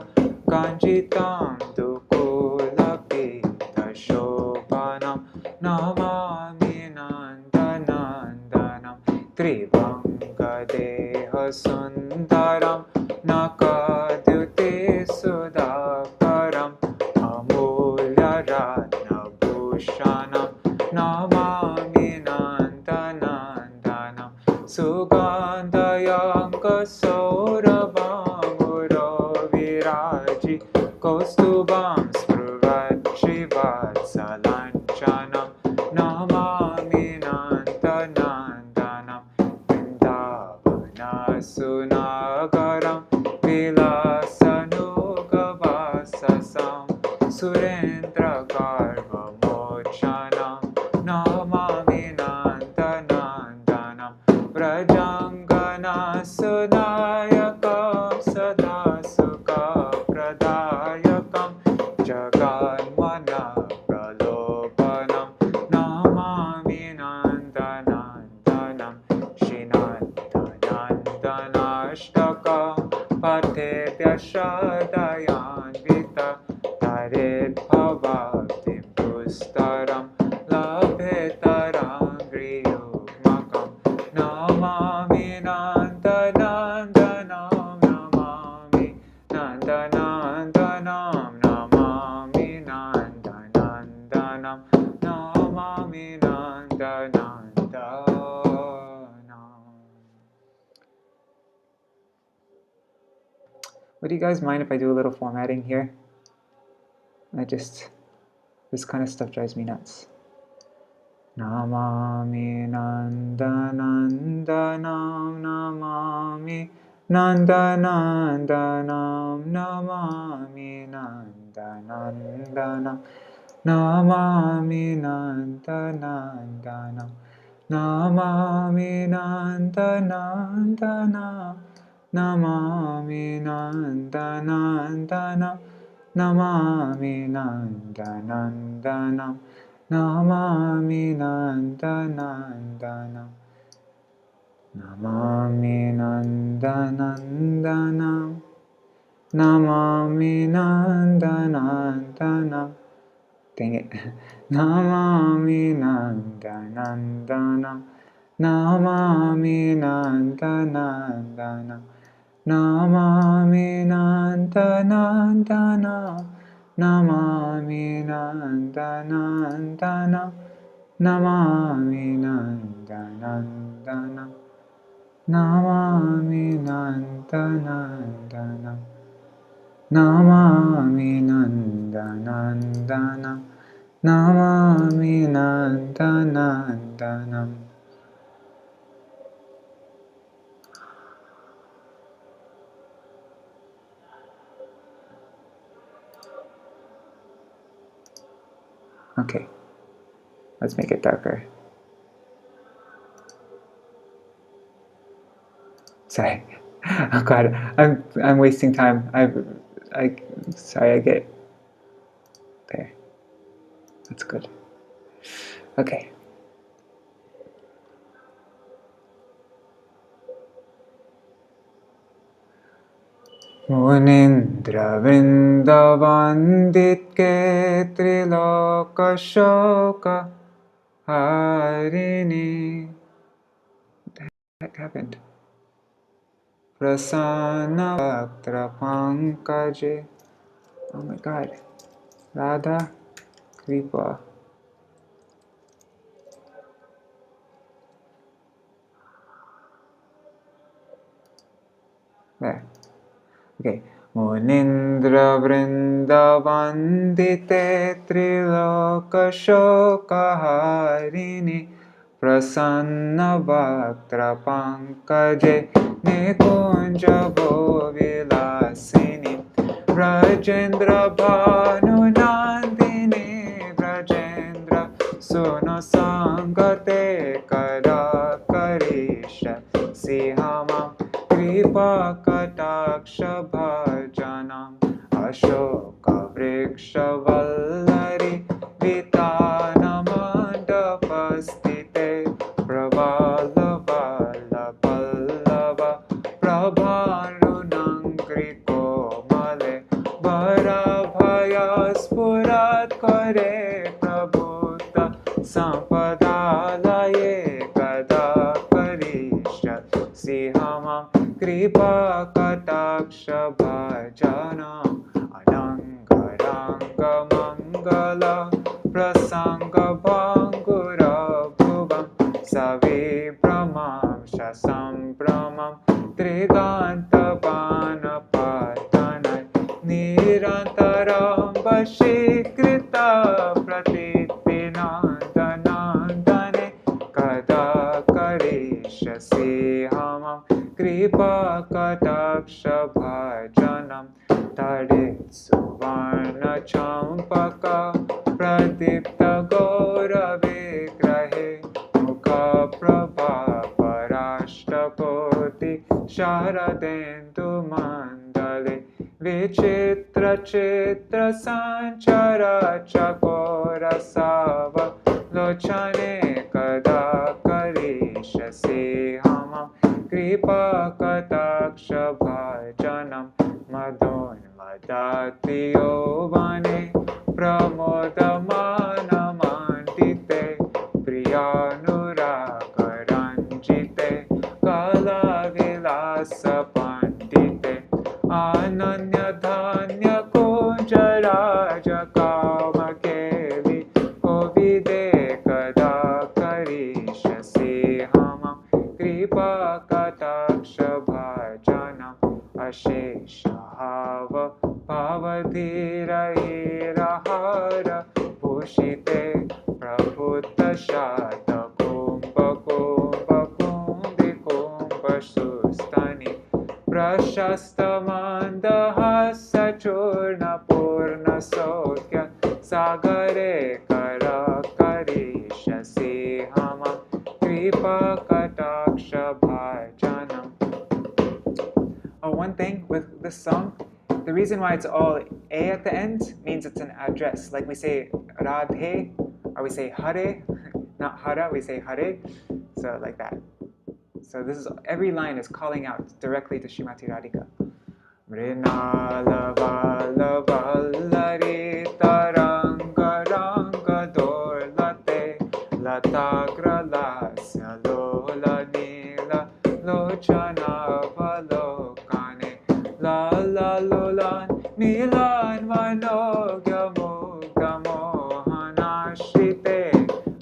Ganjitam Dukulapita Shobhanam Namami Nandanandanam Tribanga Deha Sundaram Nakad Kaustubam Spruvachrivatsalancanam Namami Nandanandanam Vrindavana Sunagaram Vilasanugavasasam Surendra Garva Mochanam Namami Nandanandanam Vrajangana Sudayakam Sadasukha Pradayakam Jaganmana Pralopanam Namami Nandanandanam Śrīnādhāṣṭamī Patebhya Shraddhayanvita Taret Bhavaktim Pustaram Labhetaram Griyukmakam Namami Nandanandanam Namami Nandanandanam Namami Nandanandanam Namami Nandanandanam. Would you guys mind if I do a little formatting here? This kind of stuff drives me nuts. Namami Nandanandanam Namami Nandanandanam Namami Nandanandanam Namami Nandanandanam Namami Nandanandanam Namami Nandanandanam Namami Nandanandanam Namami Nandanandanam Namami Nandanandanam Namami Nandanandanam. Dang it. Namami Nandanandanam Namami Nandanandanam Namami Nandanandanam Namami Nandanandanam Namami Nandanandanam Namami Nandanandanam Namami Nandanandanam Namami Nandanandanam. Okay, let's make it darker. Sorry. Oh God, I'm wasting time. Sorry, I get there. That's good. Okay. Munindra Vrindavandit ke Triloka Shoka Harini. What the heck happened? Prasanna Bhaktra Pankaje. Oh my God. Radha Kripa. There. Okay. Munindra Vrindavandite Triloka Shoka Harini Prasanna Bhaktra Pankaje Nikunja Vilasini Rajendra Bhanu Nandini Rajendra Suno Sangate Kada Karisha Sihamam Kripa Kataksha Bhajanam Ashoka Vriksha Vallari Vitana Mandapastite Pravala Vala Pallava Prabharunangri Komale Varabhaya Spurat Kare Prabhuta Sampadalaye Kada Karisha Sihamam Kripa Kataksha Bhajanam Anangaranga Mangala Prasanga Bhangura Bhuvam Savi Brahmam Shasam Brahmam Triganta Panapatanai Nirantara वशीकृता प्रतीतिनन्दनन्दने कदा करिष्यसि मम कृपाकटाक्षभाजनं तडित्सुवर्णचम्पका प्रदीप्तगौरविग्रहे मुखप्रभापराष्टकोटि शारदेन्दुमण्डले विचित्रचित्रसञ्चर चकोरसावलोचने कदा करिष्यसि मम कृपाकटाक्षभाजनं मदोन्मदाति यौवने प्रमोदमानमण्डिते प्रियानुरागरञ्जिते कलाविलासपण्डिते अनन्यधान्यकुञ्जराजकामकेलि कोविदे कदा करिष्यसि मम कृपाकटाक्षभाजनम् अशेषहाव भावधीरैरहार भूषिते प्रभुतशातकुम्भकुम्भकुम्भिकुम्भसुस्तनि प्रशस्तमन्दहासचूर्णपूर्णसौख्य सागरे करिष्यसि मम कृपाकटाक्षभाजनम्. One thing with this song, the reason why it's all A at the end means it's an address. Like we say Radhe, or we say Hare, not Hara, we say Hare. So like that. So this is, every line is calling out directly to Śrīmati Radhika. Mrinala vala vallari taranga ranga dorlate latagra lasya lola nila lochana valokane la la lolan milan manogya mugha mohanashrite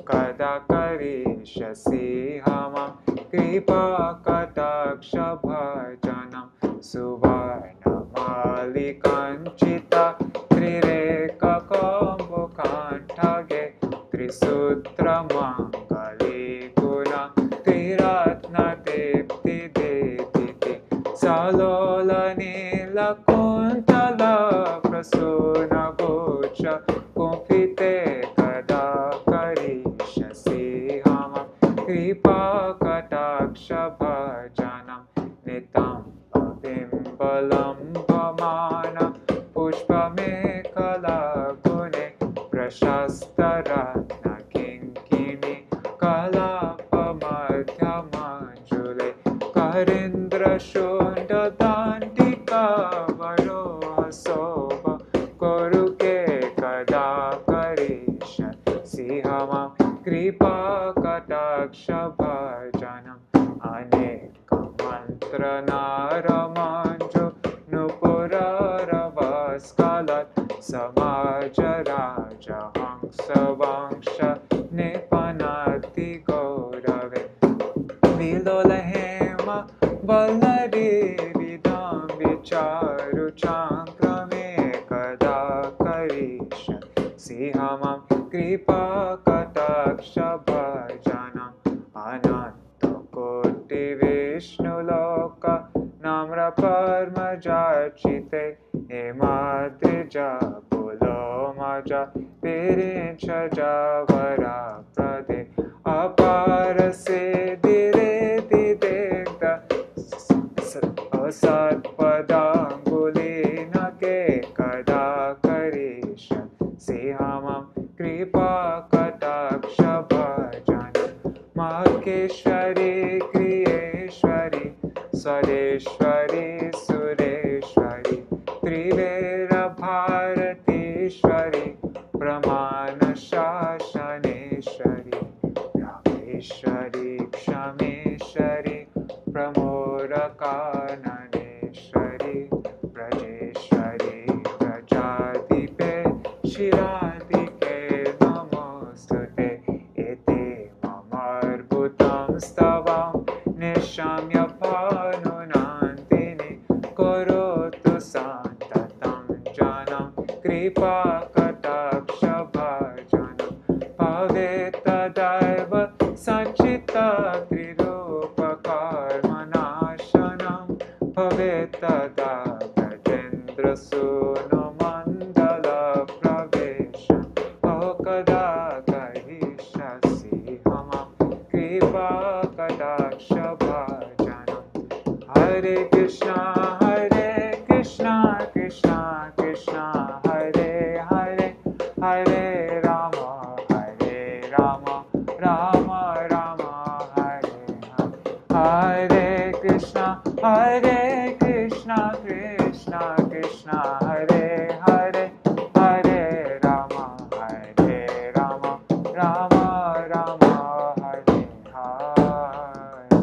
kada karishyasi mama kripa katakshabhajanam suvarna malikanchita trireka kambukanthage trisutra mangali guna triratna dipti dediti salola nila kuntala prasuna gocha kumpite kada karishyasi mama kripa katakshabhajanam nitam bimbalambhamana pushpamekala gune prashastaratna kinkini kalapamadhyamanjule karindra shunda dandika varohasoba koruke kada karishyasi mama kripa katakshabhajanam aneka mantra naramanjo nupuraravaskalat samaja raja hangsa vangsha nipanati gaurave vilolahema vallari vidam vicharu chankrame kada karishyasi mama kripa katakshabhajanam ananta koti vishnu loka namra parmajachite emadrija pulomaja pirincha javara prade apara siddhire didegda asat padangulina ke kada karishyasi mama kripa katakshabhajanam maheshwari kriyeshwari Sareshwari Sureshwari Trivera Bharateshwari Pramana Shashaneshwari Rameshwari Kshameshwari Pramodakananeshwari Brajeshwari Brajadipe Shiradike Namostute Ete Mamarbutam Stavam Nishamya Panunantini Korotu Santatam Janam Kripa kripa kataksha bhajanam bhaveta daiva sanchita trirupa karmanashanam bhaveta daiva suno mandala pravesha okada kahishasi hamam kripa kataksha bhajanam Hare Krishna Krishna Krishna Hare Hare Hare Rama Rama Rama Hare Hare Hare Krishna Krishna Krishna Hare Hare Hare Rama Rama Rama Hare Hare.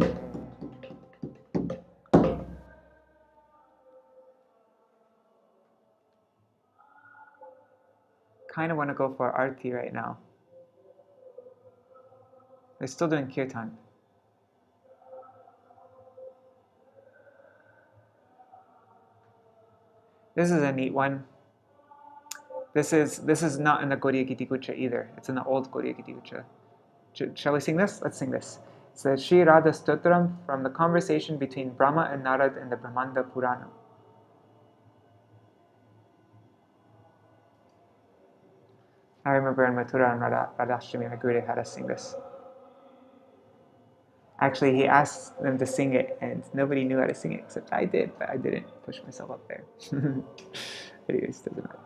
Kind of want to go for arti right now. They're still doing kirtan. This is a neat one. This is not in the Gaudiya Gita either. It's in the old Gaudiya Gita. Shall we sing this? Let's sing this. It's the Śrī Rādhāṣṭamī from the conversation between Brahma and Narada in the Brahmanda Purana. I remember in Mathura and Radhāṣṭamī, my Gurudev had us sing this. Actually, he asked them to sing it, and nobody knew how to sing it except I did, but I didn't push myself up there. Anyways, doesn't matter.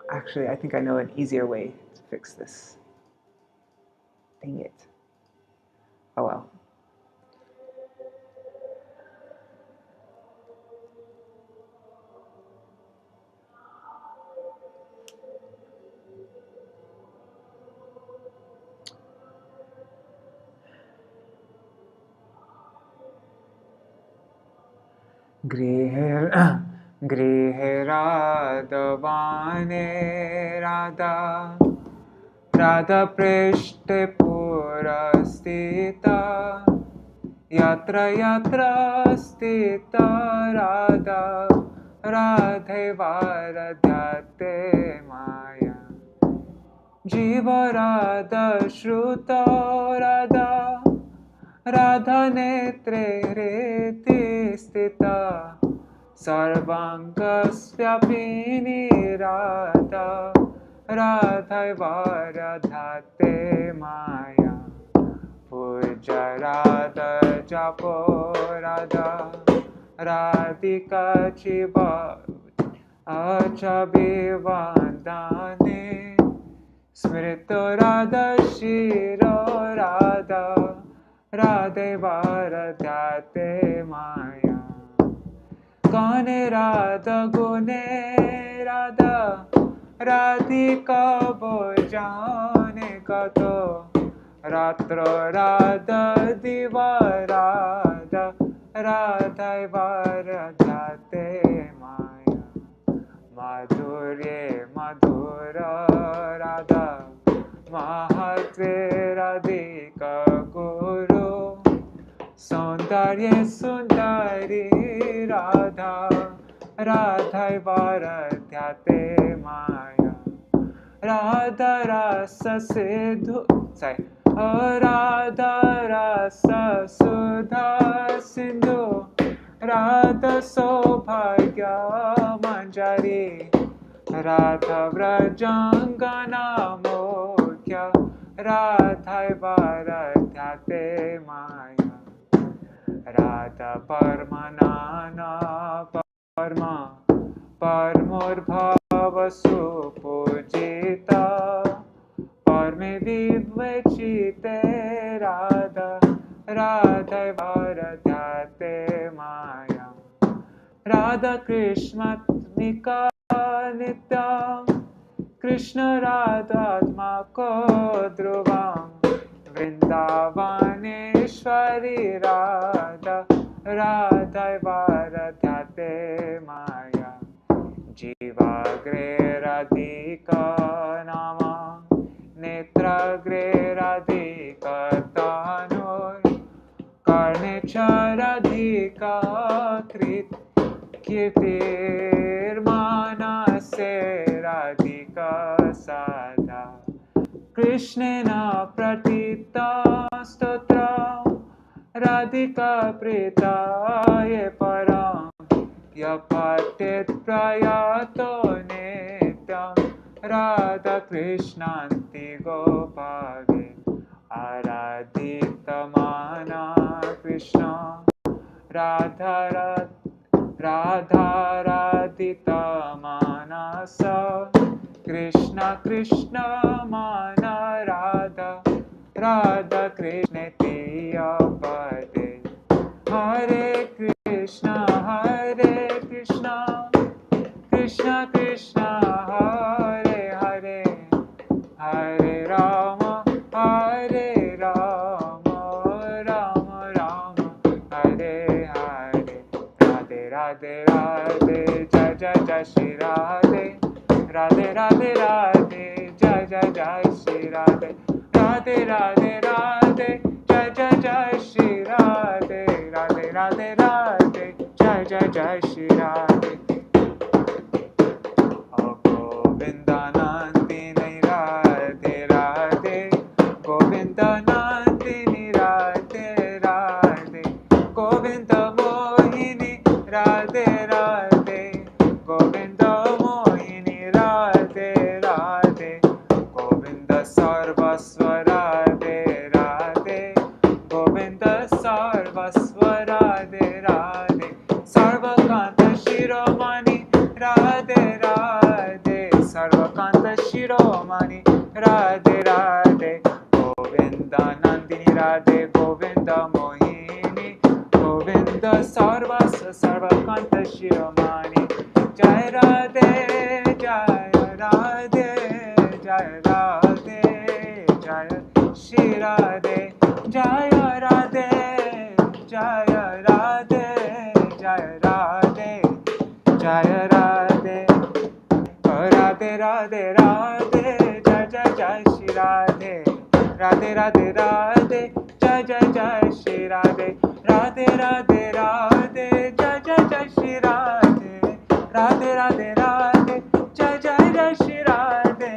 Actually, I think I know an easier way to fix this. Dang it. Oh well. Grihe Radhavane Radha Radha Prishte Purastita Yatra Yatra Stita Radha Radhe Varadhyate Maya Jiva Radha Shruta Radha Radha Netre Reti Stita Sarvangasvyapini Radha Radha Varadhate Maya Puja Radha Japo Radha Radhika Chiva Achabhivandane Smrito Radha Shiro Radha Radhe Varadhyate Maya Gane Radha Gune Radha Radhika Bhojane Gato Ratro Radha Diva Radha Radha Varadhyate Maya Madhurye Madhura Radha Mahatve Radhika Guru Saundarye Sundari Radha Radha Varadhyate Maya Radha Rasa Siddhu Radha Rasa Sudha Sindhu Radha Sobhagya Manjari Radha Vrajangana Mokhya Radha Varadhyate Maya Radha Parmanana Parma Parmurбhava Supujita Parme Vivechite Radha Radha Varadhyate Maya Radha Krishnatmika Nityam Krishna Radhatmako Dhruvam Vrindavaneshwari Radha Radha Varadhyate Maya Jivagre Radhika Nama Netragre Radhika Tanur Karnecha Radhika Krit Kirtir Manas se radhika sada. Krishnena pratita stotra radhika pritaye param yapatit prayato nityam Radha Krishnanti Gopave Aradhita Mana Krishna Radha Radhita Manasa Krishna Krishna Mana Radha Radha Krishna Tiyapade Hare Krishna Krishna Krishna Hare Hare Hare Rama Rama Rama Hare Hare Radhe Radhe Radhe Jai Jai Jai Shri Radhe Radhe Radhe Radhe Jai Jai Jai Shri Radhe Radhe Radhe Radhe Jai Jai Jai Shri Radhe Radhe Radhe Radhe Jai Jai Jai Shri Radhe Govinda Nandini Radhe Radhe Govinda Nandini Radhe Radhe Govinda Mohini Radhe Radhe Govinda Mohini Radhe Radhe Govinda Sarvasva Radhe Radhe Govinda Sarvasva Radhe Radhe Sarvakanta Shiromani Radhe Radhe Sarvakanta Shiromani Radhe Radhe Govinda Nandini Radhe Govinda Mohini Govinda Sarvakanta Shiromani Jai Radhe Jai Radhe Jai Radhe Jai Shri Radhe Jai Radhe Jai Radhe Jai Radhe Jai Radhe Radhe Radhe Radhe Jai Jai Jai Shri Radhe Radhe Radhe Radhe Jai Jai Jai Shri Radhe Radhe Radhe Radhe Jai Jai Jai Shri Radhe Radhe Radhe Radhe Jai Jai Jai Shri Radhe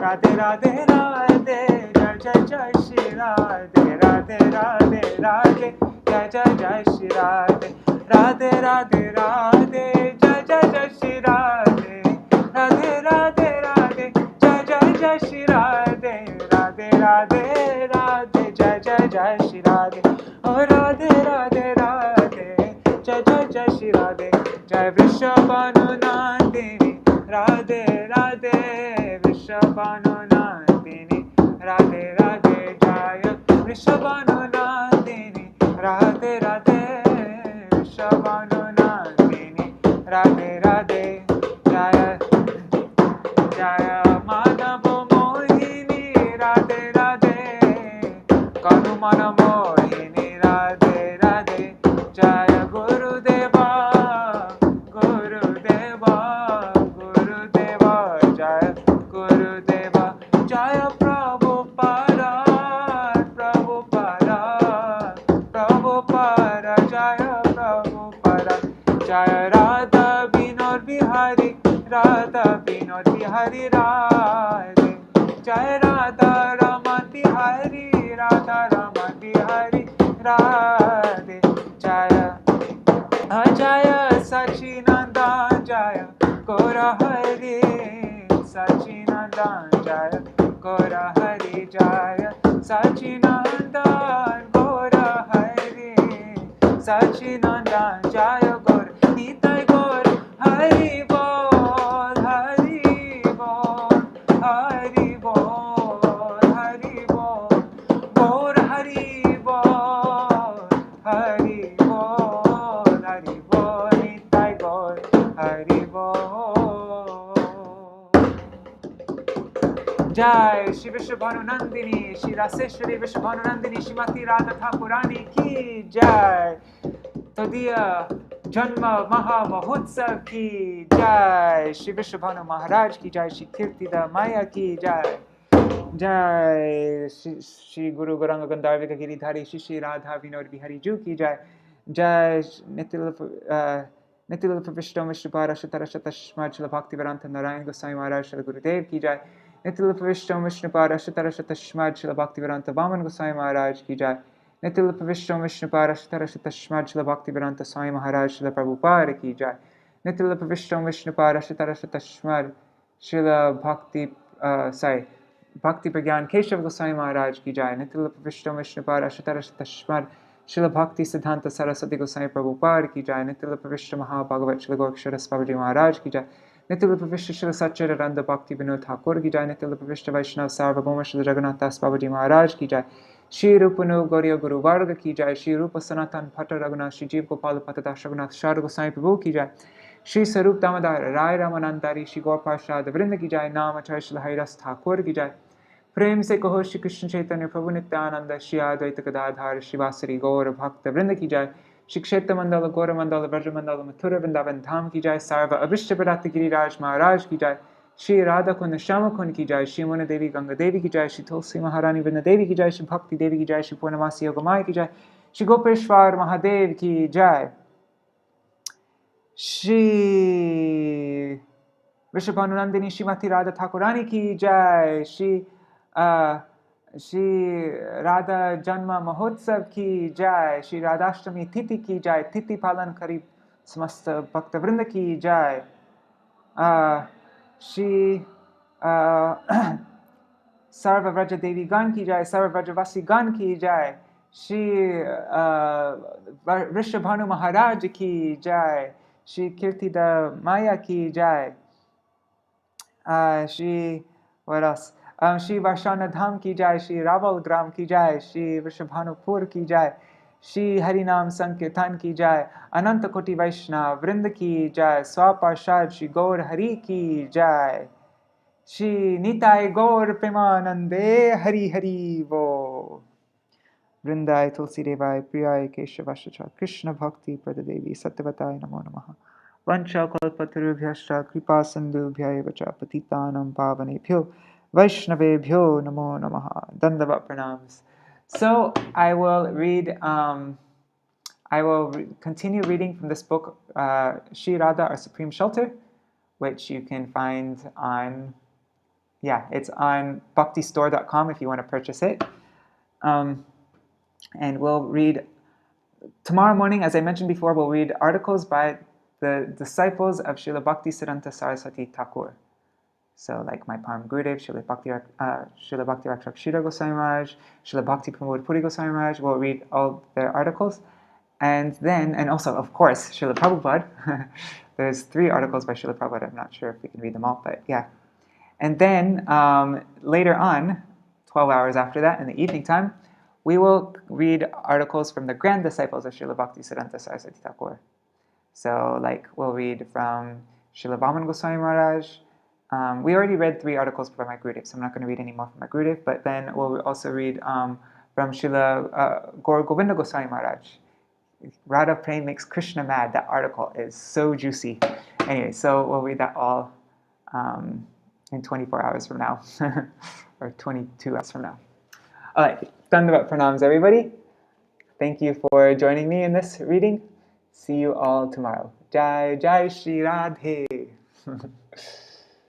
Radhe Radhe Radhe Jai Jai Jai Shri Radhe Radhe Radhe Radhe Jai Jai Jai Shri Radhe Radhe Radhe Radhe Jai Jai Jai Shri Radhe Radhe Radhe Radhe Jai Jai Jai Shri Radhe Radhe Radhe Radhe Jai Jai Jai Shri Radhe Oh Radhe Radhe Radhe Jai Jai Jai Shri Radhe Jai Vrishabhanu Nandini Radhe Radhe Vrishabhanu Nandini Radhe Radhe Jaya Vrishabhanu Nandini Radhe Radhe Vrishabhanu Nandini Radhe Radhe Jaya Jaya Madhava Mohini Radhe Radhe Kanumana Mohini Radhe Radhe Jaya Guru Deva Guru Deva Guru Deva Jaya Guru Deva Jaya Prabhupada Prabhupada Prabhupada Jaya Prabhupada Jaya Radha Vinod Bihari Radha Vinod Bihari Radhe Jai Radha Raman Bihari Radha Raman Bihari Radhe Jaya Jaya Sachinanda Jaya Gora Hari Sachinanda Jaya Gora Hari Jaya Sachinanda Gora Hari Sachinanda Jaya Gora Nitai Gora Hari Bol Hari Bol Hari Bol Hari Bol Gora Hari Bol Hari Bol Hari Bol Nitai Gora Hari Bol Jai Shri Vrishabhanu Nandini Shri Raseshwari Vrishabhanu Nandini Śrīmati Radha Ṭhākurani ki Jai Todiya Janma Maha Mahotsav ki Jai Shri Vrishabhanu Maharaj ki Jai Shri Kirtida Maya ki Jai Jai Shri Guru Gauranga Gandharvika Giridhari Shri Shri Rādhā Vinod Bihari Ju ki Jai Jai Nitil Nityalila Pravishtam Vishnupara Shatarashata Shmad Śrīla Bhaktivinoda Ṭhākura Goswami Maharaj Śrīla Gurudev Ki Jai. Nityalila Pravishtam Vishnupara Shatarashata Shmad Śrīla Bhaktivinoda Vaman Goswami Maharaj Ki Jai. Nityalila Pravishtam Vishnupara Shatarashata Shmad Śrīla Bhaktivinoda Swami Maharaj Śrīla Prabhupada Ki Jai. Nityalila Pravishtam Vishnupara Shatarashata Shmad Śrīla Bhakti Pragyan Keshav Goswami Maharaj Ki Jai. Nityalila Pravishtam Vishnupara Shatarashata Shmad Śrīla Bhaktisiddhānta Sarasvatī Goswami Prabhupada Ki Jai. Nityalila Pravishta Mahabhagavat Śrīla Gaurkshara Babaji Maharaj Ki Jai. Nityalila Pravishta Śrīla Satyaranda Bhaktivinoda Ṭhākura Ki Jai. Nityalila Pravishta Vaishnava Sarvabhauma Śrīla Jagannath Das Babaji Maharaj Ki Jai. Śrī Rūpa Gaudiya Guru Varga Ki Jai. Śrī Rūpa Sanatan Bhatta Raghunath Śrī Jiva Gopala Bhatta Raghunath Śrāda Goswami Prabhu Ki Jai. Śrī Sarūpa Damodara Rai Ramanandari Śrī Gaurparshada Vrinda Ki Jai. Namacharya Śrīla Haridas Ṭhākura Ki Jai. प्रेम से कहो श्री कृष्ण चैतन्य प्रभु नित्यानंद श्री अद्वैत गदाधर श्रीवासरी गौर भक्त वृंद की जय। श्री क्षेत्र मंडल गौर मंडल ब्रज मंडल मथुरा वृंदावन धाम की जय। सर्व अभिष्ट प्रदात गिरिराज महाराज की जय। श्री राधा कुंड श्याम कुंड की जय। श्री मुन देवी गंगा देवी की जय। श्री तुलसी महारानी वृंद देवी की जय। श्री भक्ति देवी की जय। श्री पूर्णमासी योगमाया की जय। श्री गोपेश्वर महादेव की जय। श्री विश्वभानुनंदिनी श्रीमती राधा ठाकुरानी की जय। श्री राधा जन्म महोत्सव की जय। श्री राधाष्टमी तिथि की जय। तिथि पालन करीब समस्त भक्त वृंद की जय। श्री सर्व व्रज देवी गण की जय। सर्व व्रजवासी गण की जय। श्री ऋषभानु महाराज की जय। श्री कीर्तिदा माया की जय। Shri what else? श्री वार्षाना धाम की जय। श्री रावल ग्राम की जय। श्री वृषभानुपुर की जय। श्री हरिनाम संकीर्तन की जय। अनंत कोटि वैष्णव वृंद की जय। स्वापार्षद श्री गौर हरि की जय। श्री निताय गौर प्रेमानंदे हरि हरि वो। वृंदाय तुलसी देवाय प्रियाय केशवाश्च कृष्ण भक्ति प्रददेवी सत्यवताय नमो नमः। वंशकल्पतरुभ्यश्च कृपा सिन्धुभ्यैव च पतितानां पावनेभ्यो Vaishnavebhyo namo namaha. Dandavat pranams. So I will read. I will continue reading from this book, Śrī Rādhā, Our Supreme Shelter, which you can find on. It's on bhaktistore.com if you want to purchase it. And we'll read tomorrow morning, as I mentioned before. We'll read articles by the disciples of Śrīla Bhaktisiddhānta Sarasvatī Ṭhākura. So, like my Param Gurudev, Śrīla Bhakti Rakshakshira Goswami Maharaj, Śrīla Bhakti Pramod Puri Goswami Maharaj, we'll read all their articles. And then, and also, of course, Śrīla Prabhupada. There's 3 articles by Śrīla Prabhupada. I'm not sure if we can read them all, but yeah. And then, later on, 12 hours after that, in the evening time, we will read articles from the grand disciples of Śrīla Bhaktisiddhānta Sarasvatī Ṭhākura. So, like, we'll read from Śrīla Vaman Goswami Maharaj. We already read 3 articles by my Gurudev, so I'm not going to read any more from my Gurudev, but then we'll also read from Śrīla Gaur Govinda Goswami Maharaj. Radha Prem makes Krishna mad. That article is so juicy. Anyway, so we'll read that all in 24 hours from now, or 22 hours from now. All right, Dandavat pranams, everybody. Thank you for joining me in this reading. See you all tomorrow. Jai Jai Śrī Rādhā.